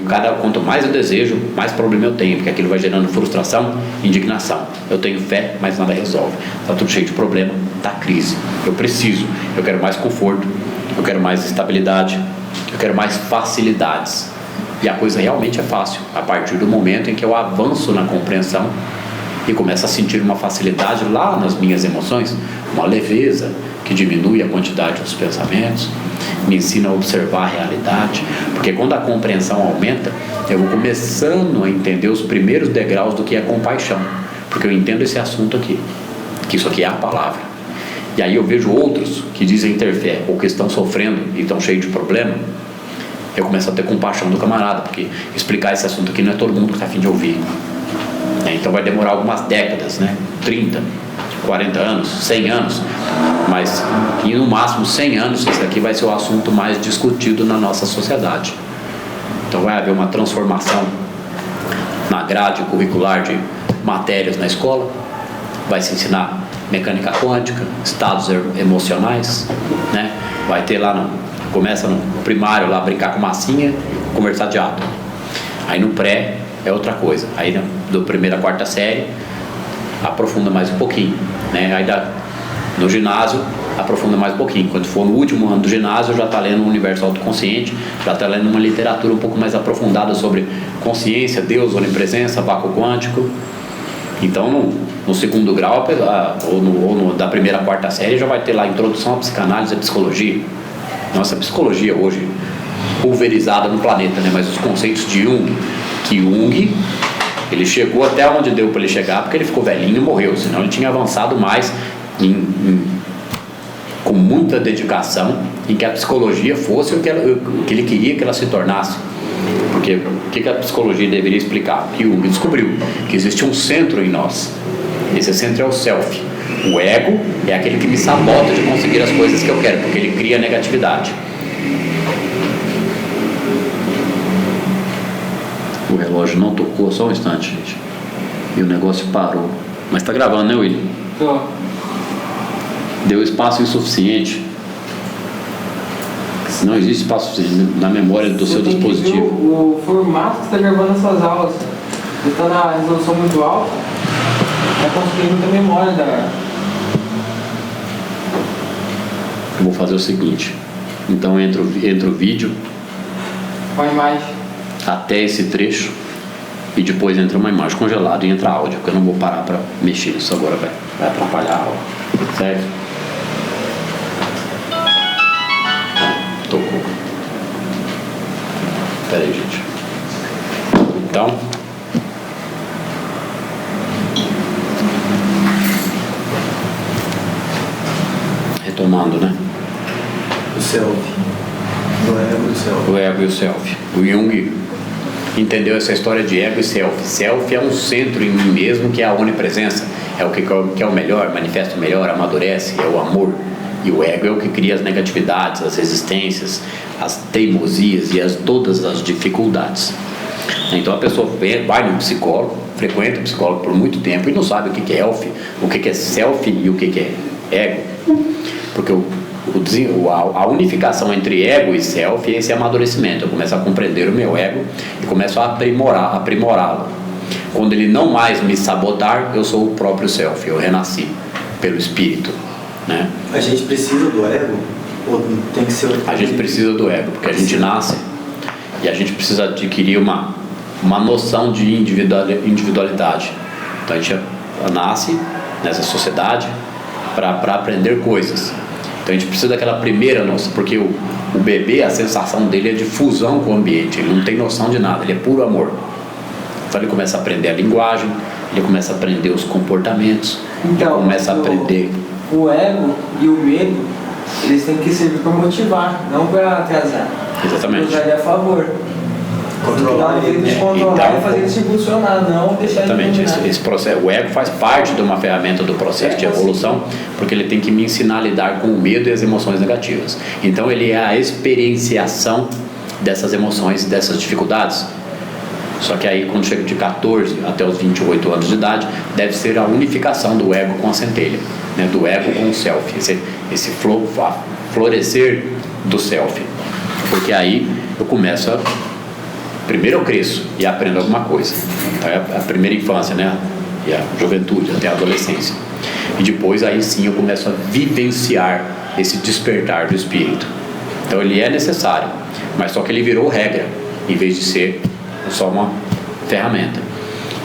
quanto mais eu desejo, mais problema eu tenho, porque aquilo vai gerando frustração, indignação. Eu tenho fé, mas nada resolve. Está tudo cheio de problema, está crise. Eu quero mais conforto, eu quero mais estabilidade, eu quero mais facilidades. E a coisa realmente é fácil, a partir do momento em que eu avanço na compreensão e começo a sentir uma facilidade lá nas minhas emoções, uma leveza que diminui a quantidade dos pensamentos, me ensina a observar a realidade, porque quando a compreensão aumenta, eu vou começando a entender os primeiros degraus do que é compaixão, porque eu entendo esse assunto aqui, que isso aqui é a palavra. E aí eu vejo outros que dizem ter fé, ou que estão sofrendo e estão cheios de problema, eu começo a ter compaixão do camarada, porque explicar esse assunto aqui não é todo mundo que está a fim de ouvir. Então vai demorar algumas décadas, né? 30, 40 anos, 100 anos, mas e no máximo 100 anos esse aqui vai ser o assunto mais discutido na nossa sociedade. Então vai haver uma transformação na grade curricular de matérias na escola, vai se ensinar mecânica quântica, estados emocionais, né? Vai ter lá começa no primário lá brincar com massinha, conversar de átomo. Aí no pré é outra coisa. Aí do primeira à quarta série aprofunda mais um pouquinho, né? Aí no ginásio aprofunda mais um pouquinho. Quando for no último ano do ginásio, já está lendo o universo autoconsciente, já está lendo uma literatura um pouco mais aprofundada sobre consciência, Deus, onipresença, vácuo quântico. Então no segundo grau da primeira à quarta série já vai ter lá a introdução à psicanálise e à psicologia. Nossa psicologia hoje pulverizada no planeta, né? Mas os conceitos de Jung, que Jung ele chegou até onde deu para ele chegar porque ele ficou velhinho e morreu, senão ele tinha avançado mais com muita dedicação em que a psicologia fosse o que ele queria que ela se tornasse, Porque o que a psicologia deveria explicar? Que Jung descobriu que existe um centro em nós. Esse centro é o self. O ego é aquele que me sabota de conseguir as coisas que eu quero, porque ele cria negatividade. O relógio não tocou, só um instante, gente. E o negócio parou. Mas tá gravando, né, William? Tô. Deu espaço insuficiente. Não existe espaço suficiente na memória do seu dispositivo. O formato que você está gravando as suas aulas. Você está na resolução muito alta, está conseguindo muita memória da... Eu vou fazer o seguinte. Então entra o vídeo. Com a imagem. Até esse trecho. E depois entra uma imagem congelada e entra áudio. Porque eu não vou parar para mexer nisso agora. Vai atrapalhar a aula. Certo? Tocou. Espera aí, gente. Então, retomando, né? O self. O ego e o self. O ego e o self. O Jung entendeu essa história de ego e self. Self é um centro em mim mesmo que é a onipresença. É o que é o melhor, manifesta o melhor, amadurece, é o amor. E o ego é o que cria as negatividades, as resistências, as teimosias e todas as dificuldades. Então a pessoa vai no psicólogo, frequenta o psicólogo por muito tempo e não sabe o que é elf, o que é self e o que é ego. Porque a unificação entre ego e self é esse amadurecimento. Eu começo a compreender o meu ego e começo a aprimorá-lo. Quando ele não mais me sabotar, eu sou o próprio self, eu renasci pelo espírito. Né? A gente precisa do ego? Ou tem que ser... A gente precisa do ego, porque a gente nasce e a gente precisa adquirir uma noção de individualidade. Então a gente nasce nessa sociedade para aprender coisas. Então a gente precisa daquela primeira noção, porque o bebê, a sensação dele é de fusão com o ambiente, ele não tem noção de nada, ele é puro amor. Então ele começa a aprender a linguagem, ele começa a aprender os comportamentos, então, ele começa a aprender... O ego e o medo, eles têm que servir para motivar, não para atrasar. Exatamente. Usar ele a favor. Controlar ele, né? Controlar e fazer ele se impulsionar, não deixar ele exatamente. Esse processo, o ego faz parte de uma ferramenta do processo de evolução, porque ele tem que me ensinar a lidar com o medo e as emoções negativas. Então ele é a experienciação dessas emoções, dessas dificuldades. Só que aí quando chega de 14 até os 28 anos de idade, deve ser a unificação do ego com a centelha, né? Do ego com o self, esse florescer do self. Porque aí eu começo a... Primeiro eu cresço e aprendo alguma coisa. Então é a primeira infância, né? E a juventude, até a adolescência. E depois aí sim eu começo a vivenciar esse despertar do espírito. Então ele é necessário, mas só que ele virou regra, em vez de ser só uma ferramenta.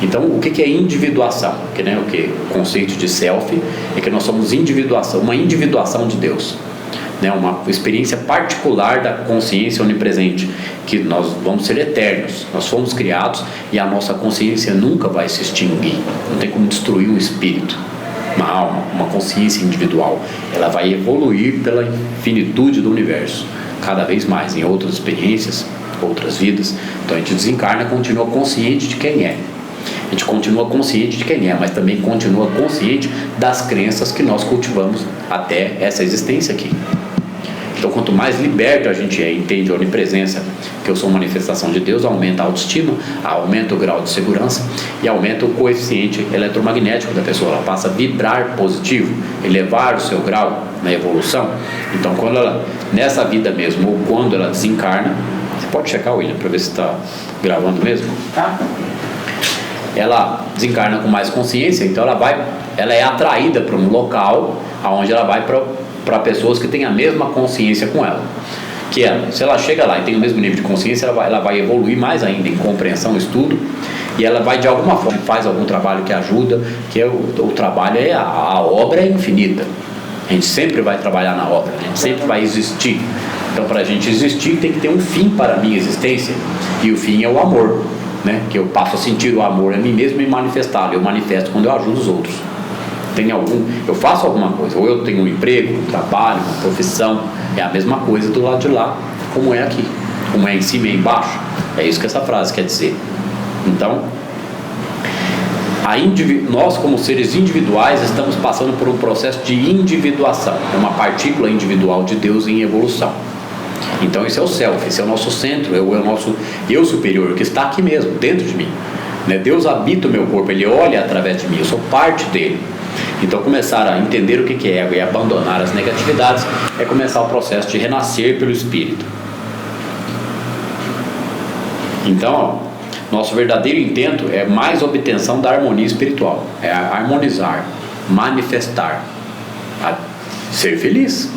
Então o que é individuação? O conceito de self é que nós somos uma individuação de Deus, né? Uma experiência particular da consciência onipresente, que nós vamos ser eternos, nós fomos criados e a nossa consciência nunca vai se extinguir, não tem como destruir um espírito, uma alma, uma consciência individual. Ela vai evoluir pela infinitude do universo, cada vez mais, em outras experiências, outras vidas. Então a gente desencarna e continua consciente de quem é. A gente continua consciente de quem é, mas também continua consciente das crenças que nós cultivamos até essa existência aqui. Então quanto mais liberto a gente entende a onipresença, que eu sou manifestação de Deus, aumenta a autoestima, aumenta o grau de segurança e aumenta o coeficiente eletromagnético da pessoa. Ela passa a vibrar positivo, elevar o seu grau na evolução. Então quando ela, nessa vida mesmo, ou quando ela desencarna, você pode checar, William, para ver se está gravando mesmo? Tá. Ela desencarna com mais consciência, então ela é atraída para um local onde ela vai para pessoas que têm a mesma consciência com ela. Que se ela chega lá e tem o mesmo nível de consciência, ela vai evoluir mais ainda em compreensão, estudo, e ela vai de alguma forma, faz algum trabalho que ajuda, que o trabalho a obra é infinita. A gente sempre vai trabalhar na obra, a gente sempre vai existir. Então para a gente existir tem que ter um fim para a minha existência, e o fim é o amor, né? Que eu passo a sentir o amor a mim mesmo e manifestá-lo. Eu manifesto quando eu ajudo os outros. Eu faço alguma coisa, ou eu tenho um emprego, um trabalho, uma profissão, é a mesma coisa do lado de lá, como é aqui, como é em cima e embaixo. É isso que essa frase quer dizer. Então, nós como seres individuais estamos passando por um processo de individuação. É uma partícula individual de Deus em evolução. Então esse é o self, esse é o nosso centro, é o nosso eu superior, que está aqui mesmo, dentro de mim. Deus habita o meu corpo, Ele olha através de mim, eu sou parte dele. Então começar a entender o que é ego e abandonar as negatividades é começar o processo de renascer pelo Espírito. Então, nosso verdadeiro intento é mais obtenção da harmonia espiritual, é harmonizar, manifestar, ser feliz,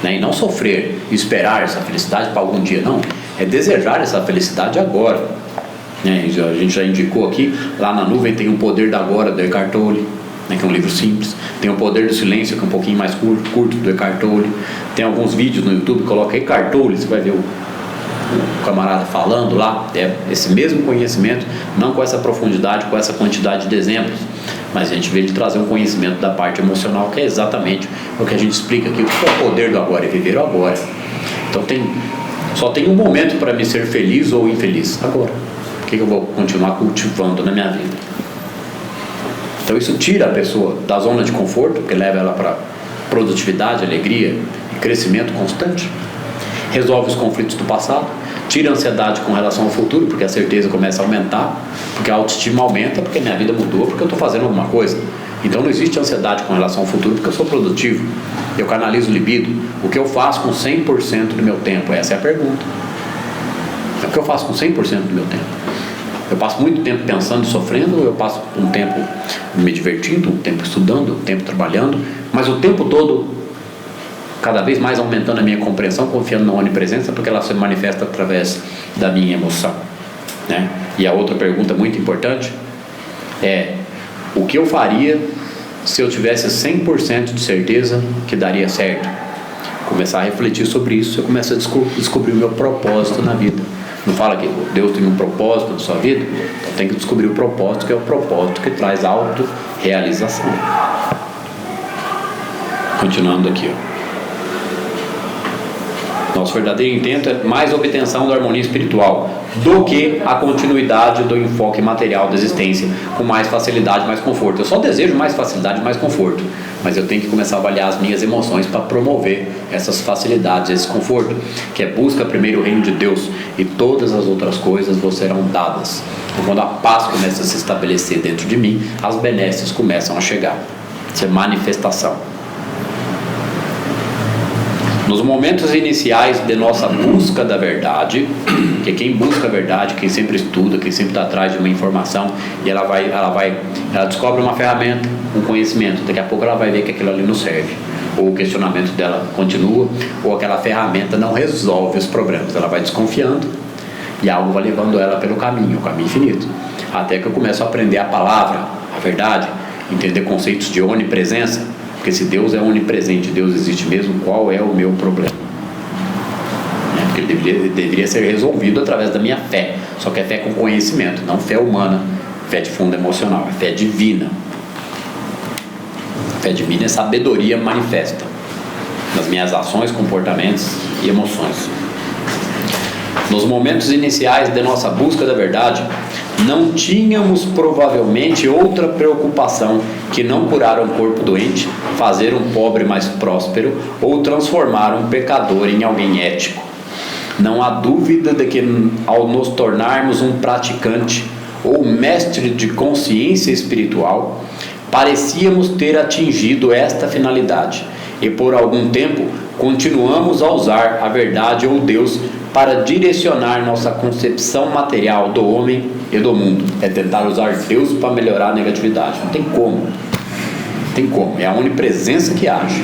e não sofrer, esperar essa felicidade para algum dia, não, é desejar essa felicidade agora. A gente já indicou aqui, lá na nuvem tem o Poder da Agora, do Eckhart Tolle, que é um livro simples. Tem o Poder do Silêncio, que é um pouquinho mais curto, do Eckhart Tolle. Tem alguns vídeos no YouTube, coloca Eckhart Tolle, você vai ver o camarada falando lá, é esse mesmo conhecimento, não com essa profundidade, com essa quantidade de exemplos, mas a gente vê de trazer um conhecimento da parte emocional, que é exatamente o que a gente explica aqui, o que é o poder do agora, é viver o agora. Então só tem um momento para me ser feliz ou infeliz, agora. O que eu vou continuar cultivando na minha vida? Então isso tira a pessoa da zona de conforto, porque leva ela para produtividade, alegria e crescimento constante. Resolve os conflitos do passado, tira a ansiedade com relação ao futuro, porque a certeza começa a aumentar, porque a autoestima aumenta, porque minha vida mudou, porque eu estou fazendo alguma coisa. Então não existe ansiedade com relação ao futuro, porque eu sou produtivo, eu canalizo libido. O que eu faço com 100% do meu tempo? Essa é a pergunta. O que eu faço com 100% do meu tempo? Eu passo muito tempo pensando e sofrendo, ou eu passo um tempo me divertindo, um tempo estudando, um tempo trabalhando, mas o tempo todo cada vez mais aumentando a minha compreensão, confiando na onipresença, porque ela se manifesta através da minha emoção, E a outra pergunta muito importante é: o que eu faria se eu tivesse 100% de certeza que daria certo? Começar a refletir sobre isso, eu começo a descobrir o meu propósito na vida. Não fala que Deus tem um propósito na sua vida? Então tem que descobrir o propósito, que é o propósito que traz autorrealização. Continuando aqui, Nosso verdadeiro intento é mais obtenção da harmonia espiritual do que a continuidade do enfoque material da existência, com mais facilidade, mais conforto. Eu só desejo mais facilidade e mais conforto, mas eu tenho que começar a avaliar as minhas emoções para promover essas facilidades, esse conforto, que é busca primeiro o reino de Deus, e todas as outras coisas vos serão dadas. Então, quando a paz começa a se estabelecer dentro de mim, as benesses começam a chegar. Isso é manifestação. Nos momentos iniciais de nossa busca da verdade, que quem busca a verdade, quem sempre estuda, quem sempre está atrás de uma informação, e ela descobre uma ferramenta, um conhecimento, daqui a pouco ela vai ver que aquilo ali não serve, ou o questionamento dela continua, ou aquela ferramenta não resolve os problemas, ela vai desconfiando, e algo vai levando ela pelo caminho, o caminho infinito, até que eu começo a aprender a palavra, a verdade, entender conceitos de onipresença. Porque se Deus é onipresente, Deus existe mesmo, qual é o meu problema? Porque ele deveria ser resolvido através da minha fé. Só que é fé com conhecimento, não fé humana, fé de fundo emocional, é fé divina. Fé divina é sabedoria manifesta nas minhas ações, comportamentos e emoções. Nos momentos iniciais de nossa busca da verdade, não tínhamos provavelmente outra preocupação que não curar um corpo doente, fazer um pobre mais próspero ou transformar um pecador em alguém ético. Não há dúvida de que ao nos tornarmos um praticante ou mestre de consciência espiritual, parecíamos ter atingido esta finalidade e por algum tempo continuamos a usar a verdade ou Deus para direcionar nossa concepção material do homem e do mundo. É tentar usar Deus para melhorar a negatividade. Não tem como. Não tem como. É a onipresença que age.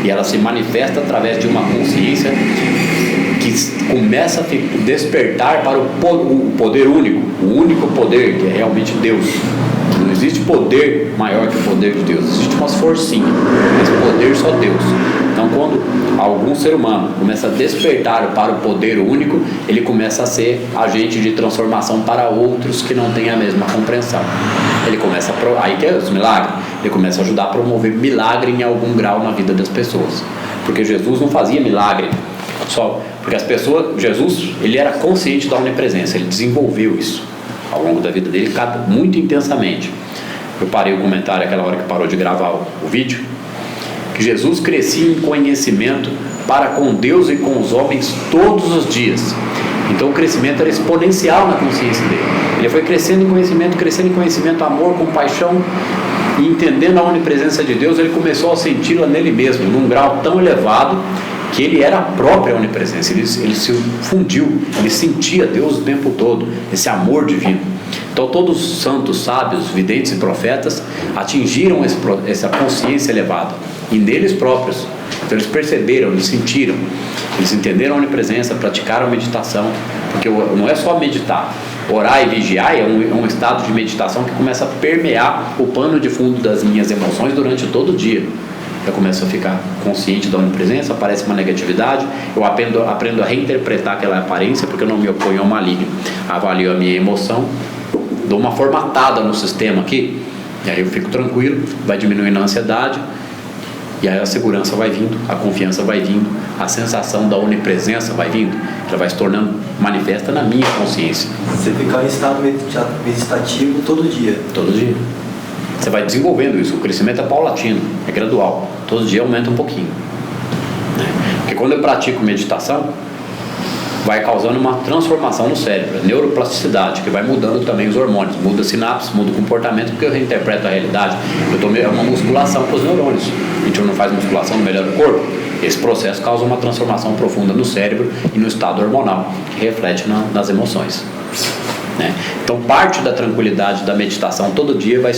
E ela se manifesta através de uma consciência que começa a despertar para o poder único. O único poder, que é realmente Deus. Não existe poder maior que o poder de Deus. Existe umas forcinhas, mas poder só Deus. Então, quando algum ser humano começa a despertar para o poder único, ele começa a ser agente de transformação para outros que não têm a mesma compreensão. Ele começa aí que é os milagres. Ele começa a ajudar a promover milagre em algum grau na vida das pessoas. Porque Jesus não fazia milagre só Porque as pessoas, Jesus, ele era consciente da onipresença, ele desenvolveu isso ao longo da vida dele, muito intensamente. Eu parei o comentário aquela hora que parou de gravar o vídeo, que Jesus crescia em conhecimento para com Deus e com os homens todos os dias. Então o crescimento era exponencial na consciência dele. Ele foi crescendo em conhecimento, amor, compaixão, e entendendo a onipresença de Deus, ele começou a senti-la nele mesmo, num grau tão elevado que ele era a própria onipresença. Ele se fundiu, ele sentia Deus o tempo todo, esse amor divino. Então todos os santos, sábios, videntes e profetas atingiram essa consciência elevada, e neles próprios. Então eles perceberam, eles sentiram, eles entenderam a onipresença, praticaram a meditação, porque não é só meditar. Orar e vigiar é um estado de meditação que começa a permear o pano de fundo das minhas emoções durante todo o dia. Eu começo a ficar consciente da onipresença, aparece uma negatividade, eu aprendo a reinterpretar aquela aparência, porque eu não me oponho ao maligno, avalio a minha emoção, dou uma formatada no sistema aqui, e aí eu fico tranquilo, vai diminuindo a ansiedade, e aí a segurança vai vindo, a confiança vai vindo, a sensação da onipresença vai vindo, ela vai se tornando manifesta na minha consciência. Você fica em estado meditativo todo dia? Todo dia. Você vai desenvolvendo isso, o crescimento é paulatino, é gradual, todo dia aumenta um pouquinho. Porque quando eu pratico meditação, vai causando uma transformação no cérebro, neuroplasticidade, que vai mudando também os hormônios, muda a sinapse, muda o comportamento, porque eu reinterpreto a realidade. É uma musculação para os neurônios. A gente não faz musculação no melhor do corpo. Esse processo causa uma transformação profunda no cérebro e no estado hormonal, que reflete nas emoções. Então parte da tranquilidade da meditação todo dia vai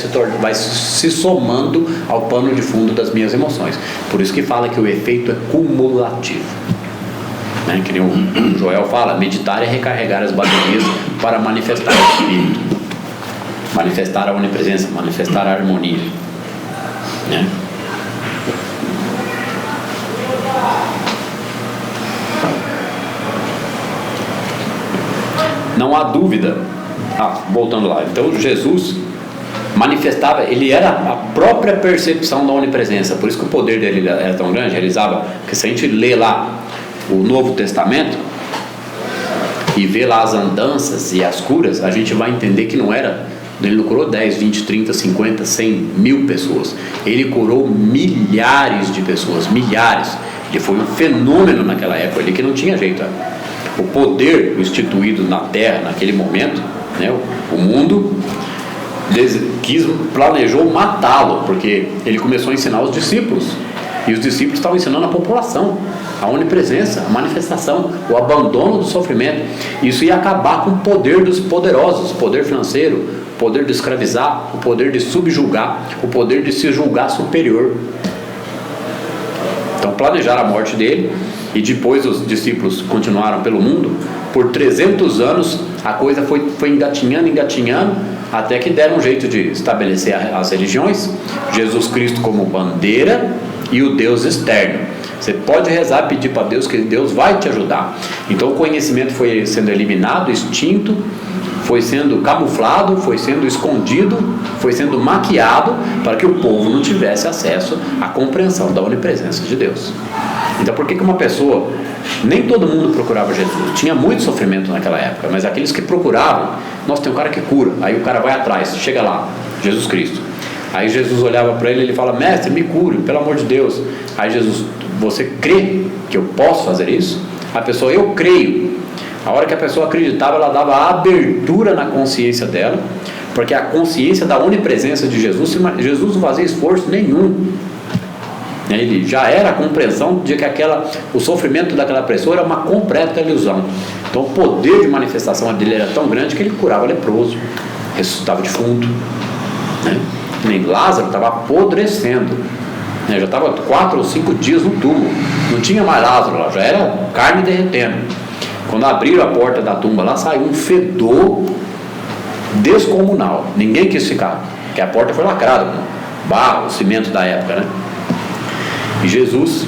se somando ao pano de fundo das minhas emoções. Por isso que fala que o efeito é cumulativo. Que nem o Joel fala, meditar é recarregar as baterias para manifestar o espírito, manifestar a onipresença, manifestar a harmonia. Não há dúvida. Voltando lá, então Jesus manifestava, ele era a própria percepção da onipresença, por isso que o poder dele era tão grande, realizava, porque se a gente lê lá o Novo Testamento e vê lá as andanças e as curas, a gente vai entender que ele não curou 10, 20, 30, 50, 100, 1000 pessoas, ele curou milhares de pessoas, milhares. Ele foi um fenômeno naquela época, ele que não tinha jeito. O poder instituído na terra naquele momento, o mundo planejou matá-lo, porque ele começou a ensinar os discípulos, e os discípulos estavam ensinando a população a onipresença, a manifestação, o abandono do sofrimento. Isso ia acabar com o poder dos poderosos, o poder financeiro, o poder de escravizar, o poder de subjugar, o poder de se julgar superior. Então planejaram a morte dele, e depois os discípulos continuaram pelo mundo. Por 300 anos a coisa foi engatinhando, até que deram um jeito de estabelecer as religiões, Jesus Cristo como bandeira e o Deus externo. Você pode rezar e pedir para Deus, que Deus vai te ajudar. Então o conhecimento foi sendo eliminado, extinto, foi sendo camuflado, foi sendo escondido, foi sendo maquiado, para que o povo não tivesse acesso à compreensão da onipresença de Deus. Então por que uma pessoa, nem todo mundo procurava Jesus, tinha muito sofrimento naquela época, mas aqueles que procuravam, tem um cara que cura, aí o cara vai atrás, chega lá, Jesus Cristo, aí Jesus olhava para ele e ele fala, mestre, me cure, pelo amor de Deus. Aí Jesus, você crê que eu posso fazer isso? A pessoa, eu creio. A hora que a pessoa acreditava, ela dava abertura na consciência dela, porque a consciência da onipresença de Jesus não fazia esforço nenhum. Ele já era a compreensão de que o sofrimento daquela pessoa era uma completa ilusão. Então o poder de manifestação dele era tão grande que ele curava leproso, ressuscitava defunto, Nem Lázaro estava apodrecendo, já estava 4 ou 5 dias no túmulo, não tinha mais Lázaro lá, já era carne derretendo. Quando abriram a porta da tumba lá, saiu um fedor descomunal, ninguém quis ficar, porque a porta foi lacrada com barro, cimento da época, E Jesus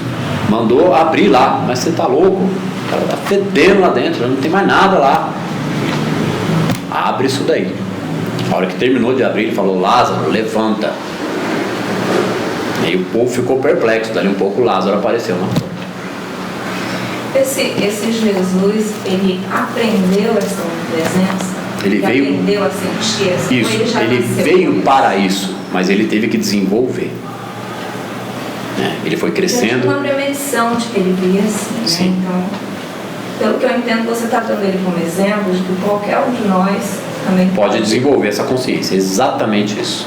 mandou abrir lá, mas você está louco, o cara está fedendo lá dentro, não tem mais nada lá. Abre isso daí. A hora que terminou de abrir, ele falou, Lázaro, levanta. E o povo ficou perplexo, dali um pouco Lázaro apareceu na porta. Esse Jesus, ele aprendeu essa presença? Ele veio, aprendeu a sentir essa? Isso, ele veio para isso, mas ele teve que desenvolver. Ele foi crescendo. Uma premedição de que ele via assim, Sim. né? Então, pelo que eu entendo, você está dando ele como exemplo de que qualquer um de nós também pode desenvolver essa consciência, exatamente isso.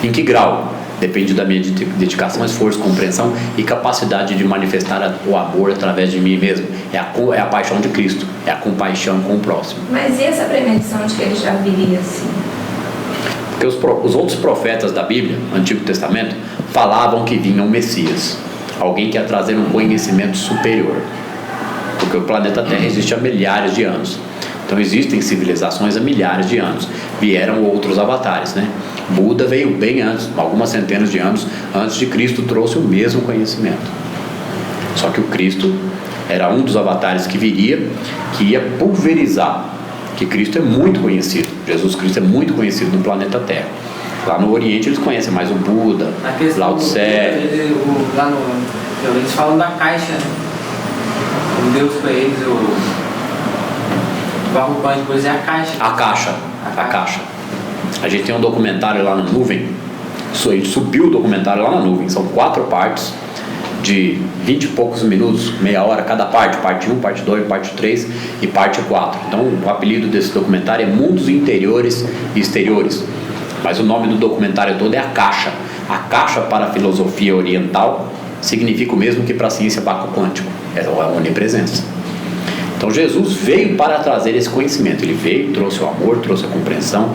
Em que grau? Depende da minha dedicação, esforço, compreensão e capacidade de manifestar o amor através de mim mesmo. É a paixão de Cristo, é a compaixão com o próximo. Mas e essa premedição de que ele já viria assim? Porque os outros profetas da Bíblia, Antigo Testamento, falavam que vinha um Messias, alguém que ia trazer um conhecimento superior, porque o planeta Terra existe há milhares de anos. Então existem civilizações há milhares de anos. Vieram outros avatares, né? Buda veio bem antes, algumas centenas de anos antes de Cristo, trouxe o mesmo conhecimento. Só que o Cristo era um dos avatares que viria, que ia pulverizar, que Cristo é muito conhecido, Jesus Cristo é muito conhecido no planeta Terra. Lá no Oriente eles conhecem mais o Buda, Lao Tse. Eles falam da caixa, né? O Deus para eles, o arrogante, por exemplo, é a caixa. A caixa. A gente tem um documentário lá na nuvem, a gente subiu o documentário lá na nuvem, são 4 partes de 20 e poucos minutos, meia hora cada parte 1, parte 2, parte 3 e parte 4. Então o apelido desse documentário é Mundos Interiores e Exteriores, mas o nome do documentário todo é a caixa. A caixa para a filosofia oriental significa o mesmo que para a ciência quântico, é a onipresença. Então Jesus veio para trazer esse conhecimento, ele veio, trouxe o amor, trouxe a compreensão,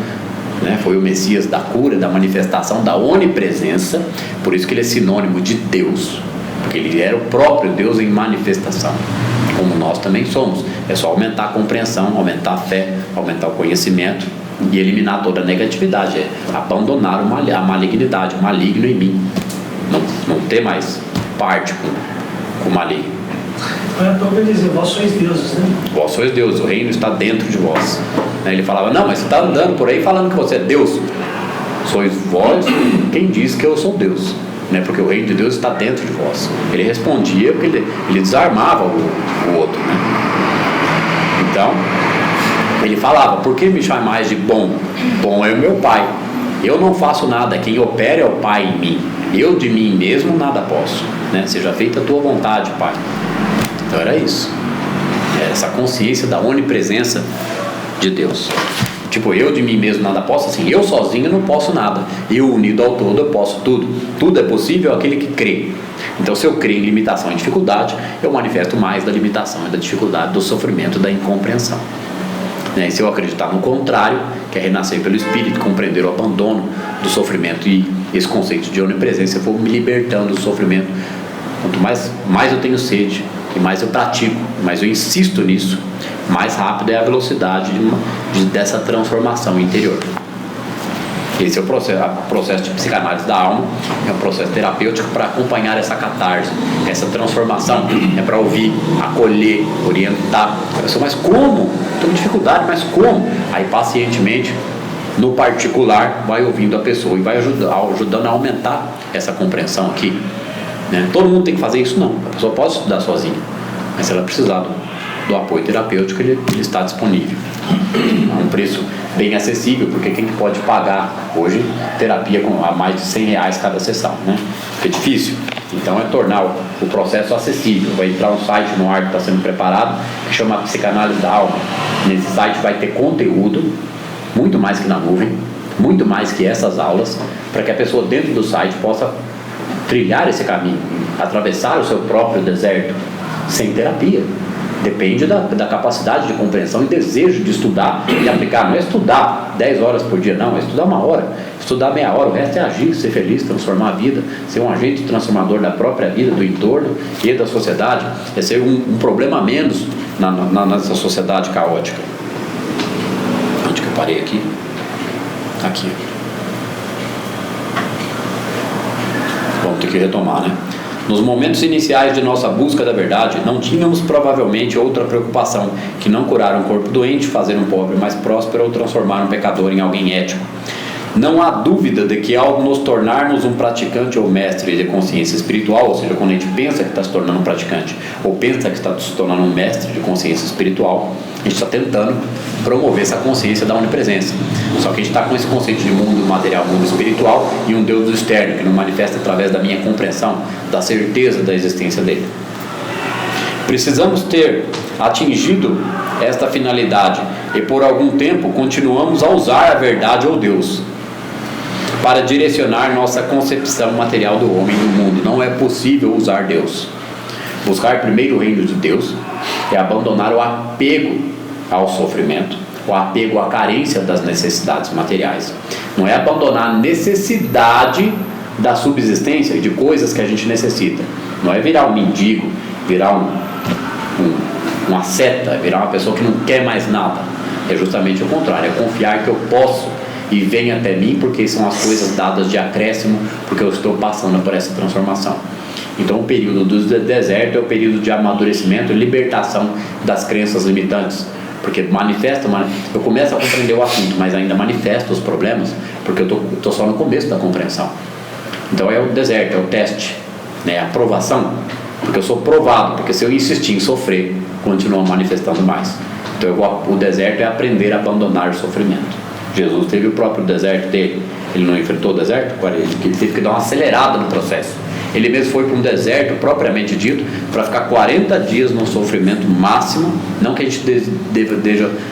né? Foi o Messias da cura, da manifestação, da onipresença, por isso que ele é sinônimo de Deus, porque ele era o próprio Deus em manifestação, como nós também somos. É só aumentar a compreensão, aumentar a fé, aumentar o conhecimento e eliminar toda a negatividade, é abandonar a malignidade, o maligno em mim, não ter mais parte com o maligno. Olha, então ele dizer, vós sois deuses, né? Vós sois deuses, o reino está dentro de vós. Ele falava, não, mas você está andando por aí falando que você é Deus. Sois vós quem diz que eu sou Deus, né? Porque o reino de Deus está dentro de vós. Ele respondia porque ele desarmava o outro, né? Então, ele falava, por que me chamais de bom? Bom é o meu Pai. Eu não faço nada, quem opera é o Pai em mim. Eu de mim mesmo nada posso, né? Seja feita a tua vontade, Pai. Então era isso, era essa consciência da onipresença de Deus. Tipo, eu de mim mesmo nada posso, assim, eu sozinho não posso nada, eu unido ao todo eu posso tudo. Tudo é possível aquele que crê. Então se eu creio em limitação e dificuldade, eu manifesto mais da limitação e da dificuldade, do sofrimento, da incompreensão, né? E se eu acreditar no contrário, que é renascer pelo Espírito, compreender o abandono do sofrimento e esse conceito de onipresença, eu vou me libertando do sofrimento. Quanto mais eu tenho sede e mais eu pratico, mais eu insisto nisso, mais rápida é a velocidade dessa transformação interior. Esse é o processo de psicanálise da alma, é um processo terapêutico para acompanhar essa catarse, essa transformação, é para ouvir, acolher, orientar a pessoa. Mas como? Estou com dificuldade, mas como? Aí pacientemente, no particular, vai ouvindo a pessoa e vai ajudando a aumentar essa compreensão aqui, né? Todo mundo tem que fazer isso? Não, a pessoa pode estudar sozinha, mas se ela precisar do apoio terapêutico, ele está disponível a um preço bem acessível, porque quem pode pagar hoje terapia a mais de R$100 cada sessão, né? É difícil, então é tornar o processo acessível. Vai entrar um site no ar que está sendo preparado, que chama Psicanálise da Alma. Nesse site vai ter conteúdo, muito mais que na nuvem, muito mais que essas aulas, para que a pessoa dentro do site possa trilhar esse caminho, atravessar o seu próprio deserto sem terapia. Depende da capacidade de compreensão e desejo de estudar e aplicar. Não é estudar 10 horas por dia, não, é estudar 1 hora, estudar meia hora. O resto é agir, ser feliz, transformar a vida, ser um agente transformador da própria vida, do entorno e da sociedade. É ser um problema a menos nessa sociedade caótica. Onde que eu parei aqui? Aqui. Vamos ter que retomar, né? Nos momentos iniciais de nossa busca da verdade, não tínhamos provavelmente outra preocupação que não curar um corpo doente, fazer um pobre mais próspero ou transformar um pecador em alguém ético. Não há dúvida de que ao nos tornarmos um praticante ou mestre de consciência espiritual, ou seja, quando a gente pensa que está se tornando um praticante ou pensa que está se tornando um mestre de consciência espiritual, a gente está tentando promover essa consciência da onipresença. Só que a gente está com esse conceito de mundo material, mundo espiritual e um Deus externo que não manifesta através da minha compreensão, da certeza da existência dele. Precisamos ter atingido esta finalidade e por algum tempo continuamos a usar a verdade ou Deus para direcionar nossa concepção material do homem e do mundo. Não é possível usar Deus. Buscar primeiro o reino de Deus é abandonar o apego ao sofrimento, o apego à carência das necessidades materiais. Não é abandonar a necessidade da subsistência de coisas que a gente necessita. Não é virar um mendigo, virar uma seta, virar uma pessoa que não quer mais nada. É justamente o contrário, é confiar que eu posso e vem até mim porque são as coisas dadas de acréscimo, porque eu estou passando por essa transformação. Então o período do deserto é o período de amadurecimento e libertação das crenças limitantes, porque eu começo a compreender o assunto, mas ainda manifesto os problemas, porque eu estou só no começo da compreensão. Então é o deserto, é o teste, né? A provação, porque eu sou provado, porque se eu insistir em sofrer, continua manifestando mais. Então o deserto é aprender a abandonar o sofrimento. Jesus teve o próprio deserto dele. Ele não enfrentou o deserto? Ele teve que dar uma acelerada no processo. Ele mesmo foi para um deserto propriamente dito para ficar 40 dias num sofrimento máximo. Não que a gente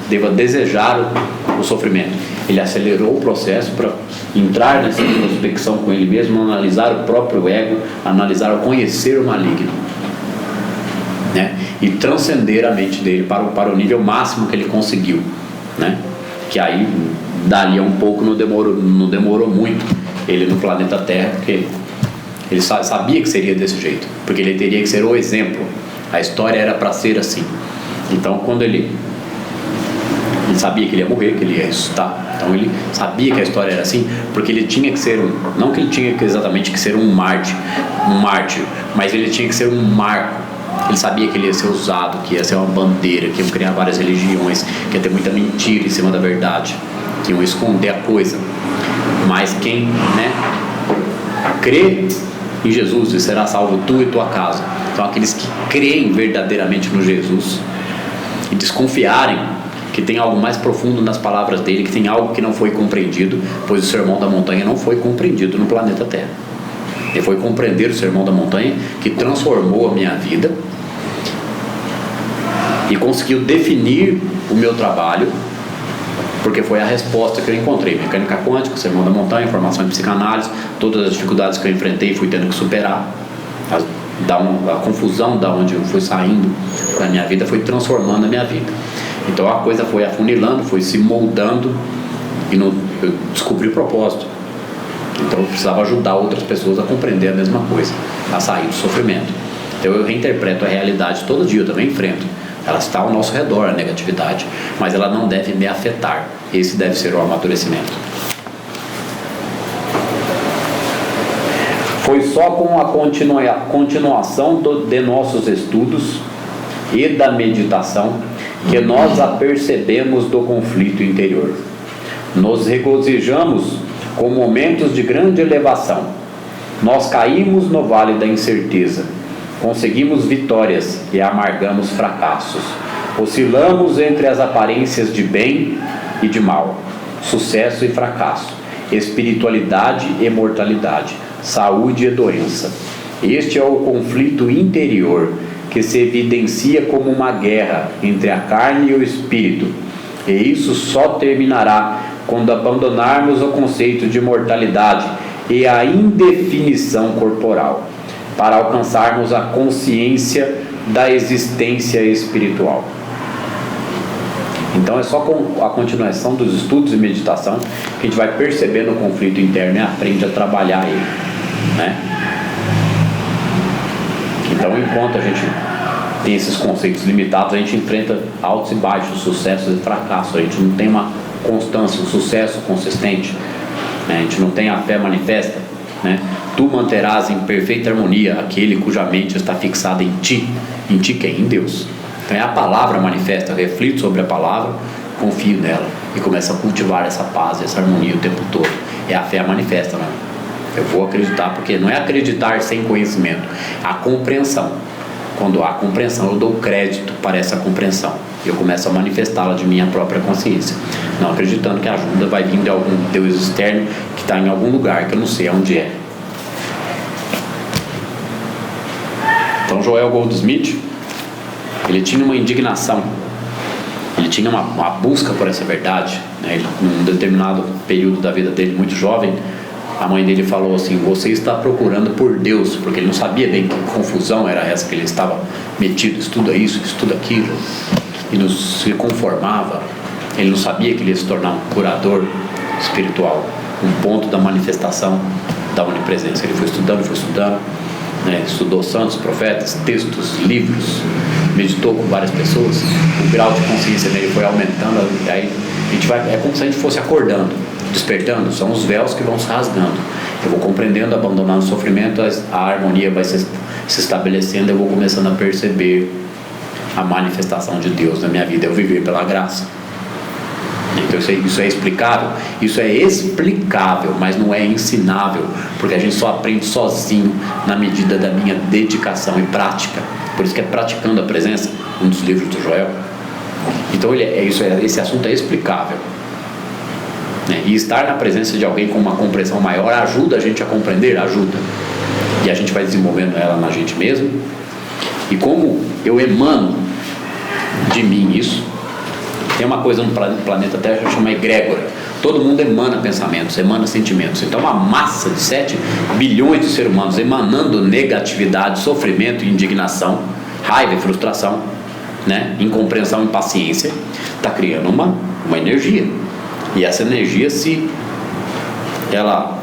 deva desejar o sofrimento. Ele acelerou o processo para entrar nessa introspecção com ele mesmo, analisar o próprio ego, conhecer o maligno, né? E transcender a mente dele para o nível máximo que ele conseguiu, né? Que aí dali a um pouco não demorou muito ele no planeta Terra, porque ele sabia que seria desse jeito, porque ele teria que ser o exemplo. A história era para ser assim. Então quando ele sabia que ele ia morrer, que ele ia ressuscitar, então ele sabia que a história era assim, porque ele tinha que ser não que ele tinha que exatamente que ser um mártir, mas ele tinha que ser um marco. Ele sabia que ele ia ser usado, que ia ser uma bandeira, que iam criar várias religiões, que ia ter muita mentira em cima da verdade, que iam esconder a coisa. Mas quem, né, crê em Jesus e será salvo tu e tua casa. Então aqueles que creem verdadeiramente no Jesus e desconfiarem que tem algo mais profundo nas palavras dele, que tem algo que não foi compreendido, pois o Sermão da Montanha não foi compreendido no planeta Terra. Ele foi compreender o Sermão da Montanha, que transformou a minha vida e conseguiu definir o meu trabalho, porque foi a resposta que eu encontrei. Mecânica quântica, Sermão da Montanha, formação em psicanálise, todas as dificuldades que eu enfrentei fui tendo que superar. A confusão da onde eu fui saindo da minha vida foi transformando a minha vida. Então a coisa foi afunilando, foi se moldando e eu descobri o propósito. Então eu precisava ajudar outras pessoas a compreender a mesma coisa, a sair do sofrimento. Então eu reinterpreto a realidade todo dia, eu também enfrento. Ela está ao nosso redor, a negatividade, mas ela não deve me afetar. Esse deve ser o amadurecimento. Foi só com a continuação de nossos estudos e da meditação que nós apercebemos do conflito interior. Nos regozijamos com momentos de grande elevação. Nós caímos no vale da incerteza, conseguimos vitórias e amargamos fracassos. Oscilamos entre as aparências de bem e de mal, sucesso e fracasso, espiritualidade e mortalidade, saúde e doença. Este é o conflito interior que se evidencia como uma guerra entre a carne e o espírito, e isso só terminará quando abandonarmos o conceito de mortalidade e a indefinição corporal, para alcançarmos a consciência da existência espiritual. Então é só com a continuação dos estudos e meditação que a gente vai percebendo o conflito interno e aprende a trabalhar ele, né? Então enquanto a gente tem esses conceitos limitados, a gente enfrenta altos e baixos, sucessos e fracassos. A gente não tem uma constância, um sucesso consistente, né? A gente não tem a fé manifesta, né? Tu manterás em perfeita harmonia aquele cuja mente está fixada em ti quem? Em Deus. Então é a palavra manifesta, eu reflito sobre a palavra, confio nela e começo a cultivar essa paz, essa harmonia o tempo todo. É a fé manifesta, né? Eu vou acreditar, porque não é acreditar sem conhecimento, a compreensão. Quando há compreensão, eu dou crédito para essa compreensão. Eu começo a manifestá-la de minha própria consciência, não acreditando que a ajuda vai vir de algum Deus externo que está em algum lugar que eu não sei onde é. Então Joel Goldsmith, ele tinha uma indignação, ele tinha uma busca por essa verdade, né? Ele, num determinado período da vida dele, muito jovem, a mãe dele falou assim: você está procurando por Deus, porque ele não sabia bem que confusão era essa que ele estava metido, estuda isso, estuda aquilo, e não se conformava. Ele não sabia que ele ia se tornar um curador espiritual, um ponto da manifestação da onipresença. Ele foi estudando, né? Estudou santos, profetas, textos, livros, meditou com várias pessoas, o grau de consciência dele foi aumentando. Aí a gente vai, é como se a gente fosse acordando, despertando, são os véus que vão se rasgando. Eu vou compreendendo, abandonando o sofrimento, a harmonia vai se estabelecendo, eu vou começando a perceber a manifestação de Deus na minha vida, eu viver pela graça. Então isso é explicável? Isso é explicável, mas não é ensinável, porque a gente só aprende sozinho na medida da minha dedicação e prática. Por isso que é praticando a presença, um dos livros do Joel. Então esse assunto é explicável, né? E estar na presença de alguém com uma compreensão maior ajuda a gente a compreender, ajuda. E a gente vai desenvolvendo ela na gente mesmo. E como eu emano de mim isso, tem uma coisa no planeta Terra que chama egrégora. Todo mundo emana pensamentos, emana sentimentos. Então uma massa de 7 bilhões de seres humanos emanando negatividade, sofrimento, indignação, raiva e frustração, né? Incompreensão, impaciência, está criando uma energia. E essa energia, ela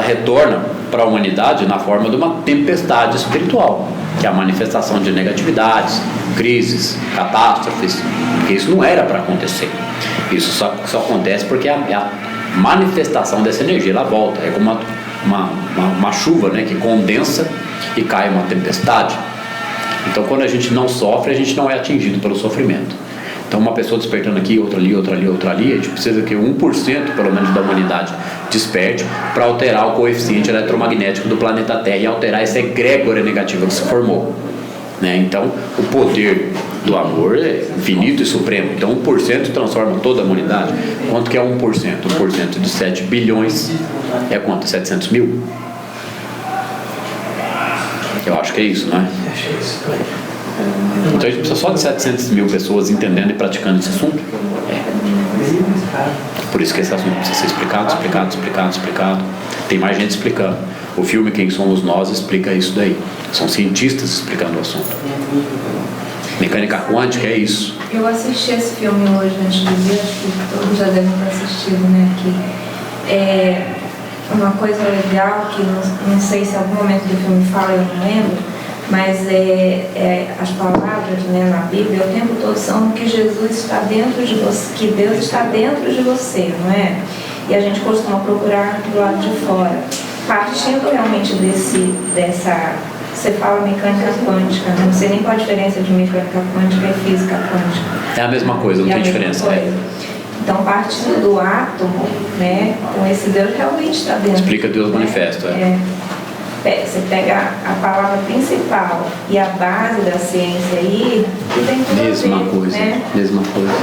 retorna para a humanidade na forma de uma tempestade espiritual, que é a manifestação de negatividades, crises, catástrofes, porque isso não era para acontecer. Isso só acontece porque a manifestação dessa energia, ela volta. É como uma chuva, né, que condensa e cai uma tempestade. Então quando a gente não sofre, a gente não é atingido pelo sofrimento. Então uma pessoa despertando aqui, outra ali, outra ali, outra ali, a gente precisa que 1% pelo menos da humanidade desperte para alterar o coeficiente eletromagnético do planeta Terra e alterar essa egrégora negativa que se formou, né? Então o poder do amor é infinito e supremo. Então 1% transforma toda a humanidade. Quanto que é 1%? 1% de 7 bilhões é quanto? 700 mil? Eu acho que é isso, não é? Então a gente precisa só de 700 mil pessoas entendendo e praticando esse assunto. Por isso que esse assunto precisa ser explicado. Tem mais gente explicando. O filme Quem Somos Nós explica isso daí. São cientistas explicando o assunto. Mecânica quântica é isso. Eu assisti esse filme hoje antes de vir, acho que todos já devem ter assistido, né? Que é uma coisa legal que não sei se em algum momento do filme fala, eu não lembro, mas as palavras, né, na Bíblia o tempo todo são que Jesus está dentro de você, que Deus está dentro de você, não é? E a gente costuma procurar do lado de fora. Partindo realmente dessa, você fala mecânica quântica, né? Não sei nem qual a diferença de mecânica quântica e física quântica. É a mesma coisa, não tem diferença. Então, partindo do átomo, né, com esse Deus realmente está dentro. Explica Deus manifesto, Você pega a palavra principal e a base da ciência aí, que tem tudo mesma a ver, coisa, né? Mesma coisa.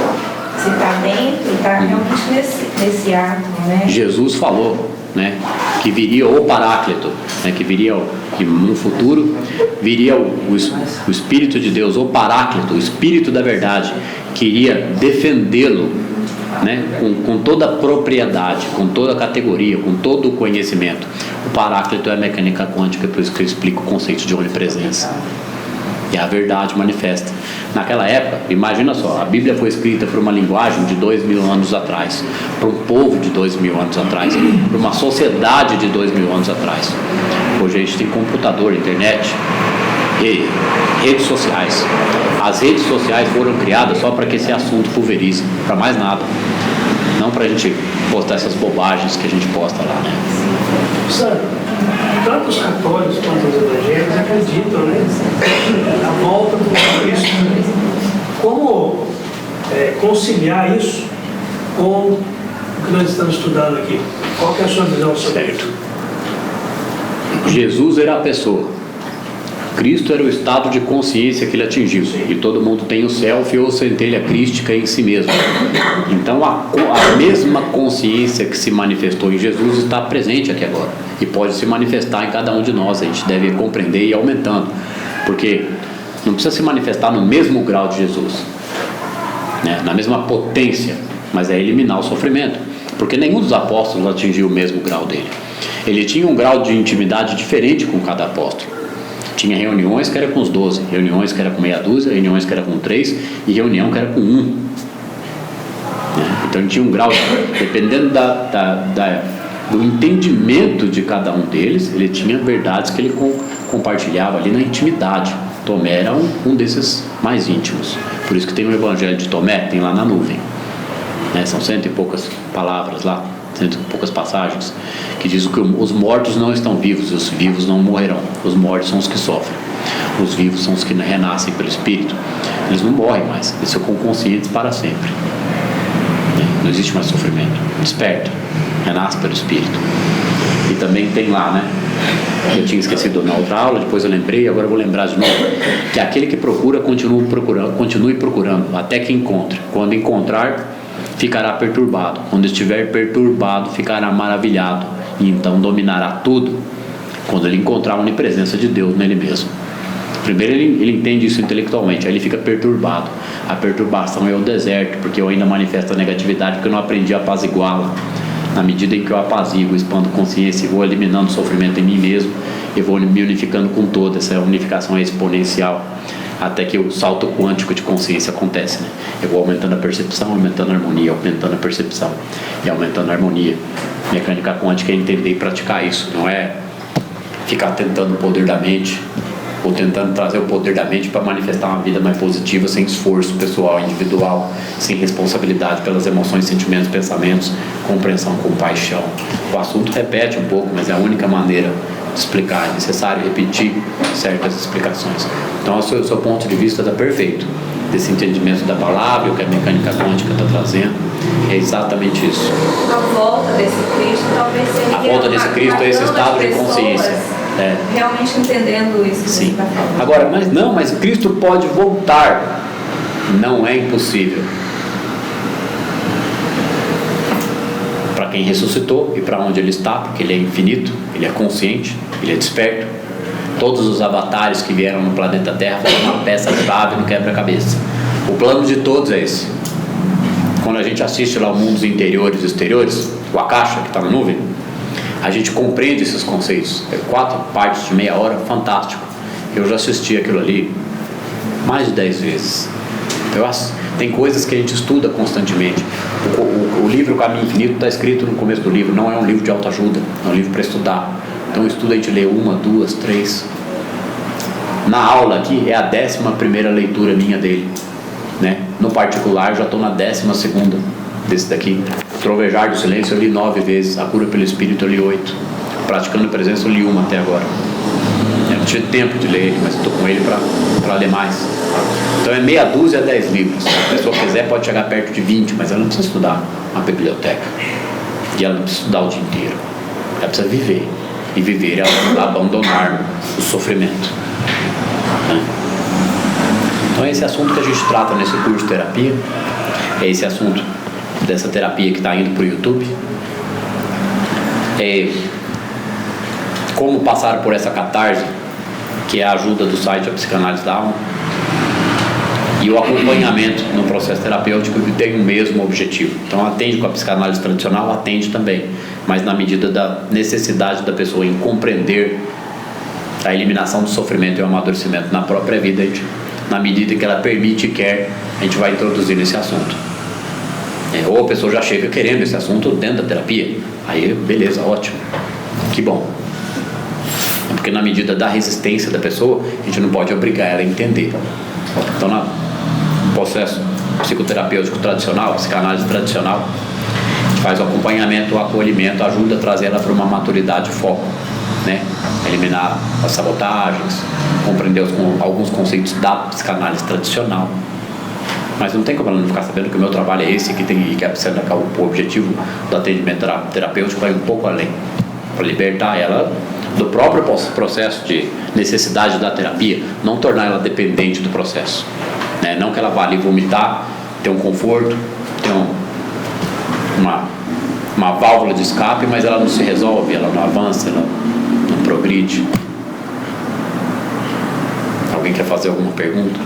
Se está dentro, está realmente nesse átomo, né? Jesus falou, né, que viria o Paráclito, né, que no futuro viria o Espírito de Deus, o Paráclito, o Espírito da verdade, que iria defendê-lo, né, com toda a propriedade, com toda a categoria, com todo o conhecimento. O Paráclito é a mecânica quântica, por isso que eu explico o conceito de onipresença. E a verdade manifesta. Naquela época, imagina só, a Bíblia foi escrita por uma linguagem de 2000 anos atrás, para um povo de 2000 anos atrás, para uma sociedade de 2000 anos atrás. Hoje a gente tem computador, internet e redes sociais. As redes sociais foram criadas só para que esse assunto pulverize, para mais nada. Não para a gente postar essas bobagens que a gente posta lá, né? Sabe, tanto os católicos quanto os evangélicos acreditam, né, na volta do Cristo. Como conciliar isso com que nós estamos estudando aqui. Qual que é a sua visão sobre isso? Jesus era a pessoa. Cristo era o estado de consciência que ele atingiu. E todo mundo tem o self ou centelha crística em si mesmo. Então a mesma consciência que se manifestou em Jesus está presente aqui agora. E pode se manifestar em cada um de nós. A gente deve compreender e ir aumentando. Porque não precisa se manifestar no mesmo grau de Jesus, né? Na mesma potência, mas é eliminar o sofrimento. Porque nenhum dos apóstolos atingiu o mesmo grau dele. Ele tinha um grau de intimidade diferente com cada apóstolo. Tinha reuniões que era com os 12, reuniões que era com meia dúzia, reuniões que era com 3 e reunião que era com 1. Né? Então ele tinha um grau, dependendo do entendimento de cada um deles, ele tinha verdades que ele compartilhava ali na intimidade. Tomé era um desses mais íntimos. Por isso que tem o evangelho de Tomé, tem lá na nuvem. Né? São 100 e poucas palavras lá, 100 e poucas passagens, que diz que os mortos não estão vivos, os vivos não morrerão. Os mortos são os que sofrem, os vivos são os que renascem pelo Espírito. Eles não morrem mais, eles ficam conscientes para sempre. Não existe mais sofrimento. Desperta, renasce pelo Espírito. E também tem lá, né? Eu tinha esquecido na outra aula, depois eu lembrei, agora eu vou lembrar de novo, que aquele que procura, continue procurando, até que encontre. Quando encontrar, ficará perturbado. Quando estiver perturbado, ficará maravilhado, e então dominará tudo, quando ele encontrar a onipresença de Deus nele mesmo. Primeiro ele entende isso intelectualmente, aí ele fica perturbado. A perturbação é o deserto, porque eu ainda manifesto a negatividade, porque eu não aprendi a apaziguá-la. Na medida em que eu apazigo, expando consciência e vou eliminando o sofrimento em mim mesmo, eu vou me unificando com todo. Essa unificação é exponencial, até que o salto quântico de consciência acontece, né? Eu vou aumentando a percepção, aumentando a harmonia, aumentando a percepção e aumentando a harmonia. Mecânica quântica é entender e praticar isso, não é ficar tentando o poder da mente, ou tentando trazer o poder da mente para manifestar uma vida mais positiva, sem esforço pessoal, individual, sem responsabilidade pelas emoções, sentimentos, pensamentos, compreensão, compaixão. O assunto repete um pouco, mas é a única maneira de explicar. É necessário repetir certas explicações. Então, o seu ponto de vista está perfeito. Desse entendimento da palavra, o que a mecânica quântica está trazendo, é exatamente isso. A volta desse Cristo talvez seja... A volta desse Cristo é esse estado de consciência. Realmente entendendo isso. Sim. Que você está falando. Agora, mas Cristo pode voltar. Não é impossível. Para quem ressuscitou e para onde ele está, porque ele é infinito, ele é consciente, ele é desperto. Todos os avatares que vieram no planeta Terra foram uma peça-chave no quebra-cabeça. O plano de todos é esse. Quando a gente assiste lá o Mundos Interiores e Exteriores, o Akasha, que está na nuvem, a gente compreende esses conceitos. É 4 partes de meia hora, fantástico. Eu já assisti aquilo ali mais de 10 vezes. Então, tem coisas que a gente estuda constantemente. O livro Caminho Infinito está escrito no começo do livro, não é um livro de autoajuda, é um livro para estudar. Então o estudo a gente lê 1, 2, 3. Na aula aqui é a 11ª leitura minha dele, né? No particular eu já estou na 12ª desse daqui. Trovejar do Silêncio eu li 9 vezes. A Cura pelo Espírito eu li 8. Praticando a Presença eu li 1 até agora. Eu não tive tempo de ler ele, mas estou com ele para ler mais. Então é meia dúzia a 10 livros. Se a pessoa quiser pode chegar perto de 20, mas ela não precisa estudar uma biblioteca. E ela não precisa estudar o dia inteiro. Ela precisa viver. E viver é abandonar o sofrimento. Então é esse assunto que a gente trata nesse curso de terapia. É esse assunto dessa terapia que está indo para o YouTube. É como passar por essa catarse, que é a ajuda do site A Psicanálise da Alma, e o acompanhamento no processo terapêutico, que tem o mesmo objetivo. Então atende com a psicanálise tradicional, atende também, mas na medida da necessidade da pessoa em compreender a eliminação do sofrimento e o amadurecimento na própria vida, na medida em que ela permite e quer, a gente vai introduzir nesse assunto. Ou a pessoa já chega querendo esse assunto dentro da terapia, aí beleza, ótimo, que bom. Porque na medida da resistência da pessoa, a gente não pode obrigar ela a entender. Então no processo psicoterapêutico tradicional, psicanálise tradicional, a gente faz o acompanhamento, o acolhimento, ajuda a trazer ela para uma maturidade de foco, né? Eliminar as sabotagens, compreender alguns conceitos da psicanálise tradicional, Mas não tem como ela não ficar sabendo que o meu trabalho é esse, que o objetivo do atendimento terapêutico vai um pouco além, para libertar ela do próprio processo de necessidade da terapia, não tornar ela dependente do processo, né? Não que ela vá ali vomitar, ter um conforto, ter uma válvula de escape, mas ela não se resolve, ela não avança, ela não progride. Alguém quer fazer alguma pergunta?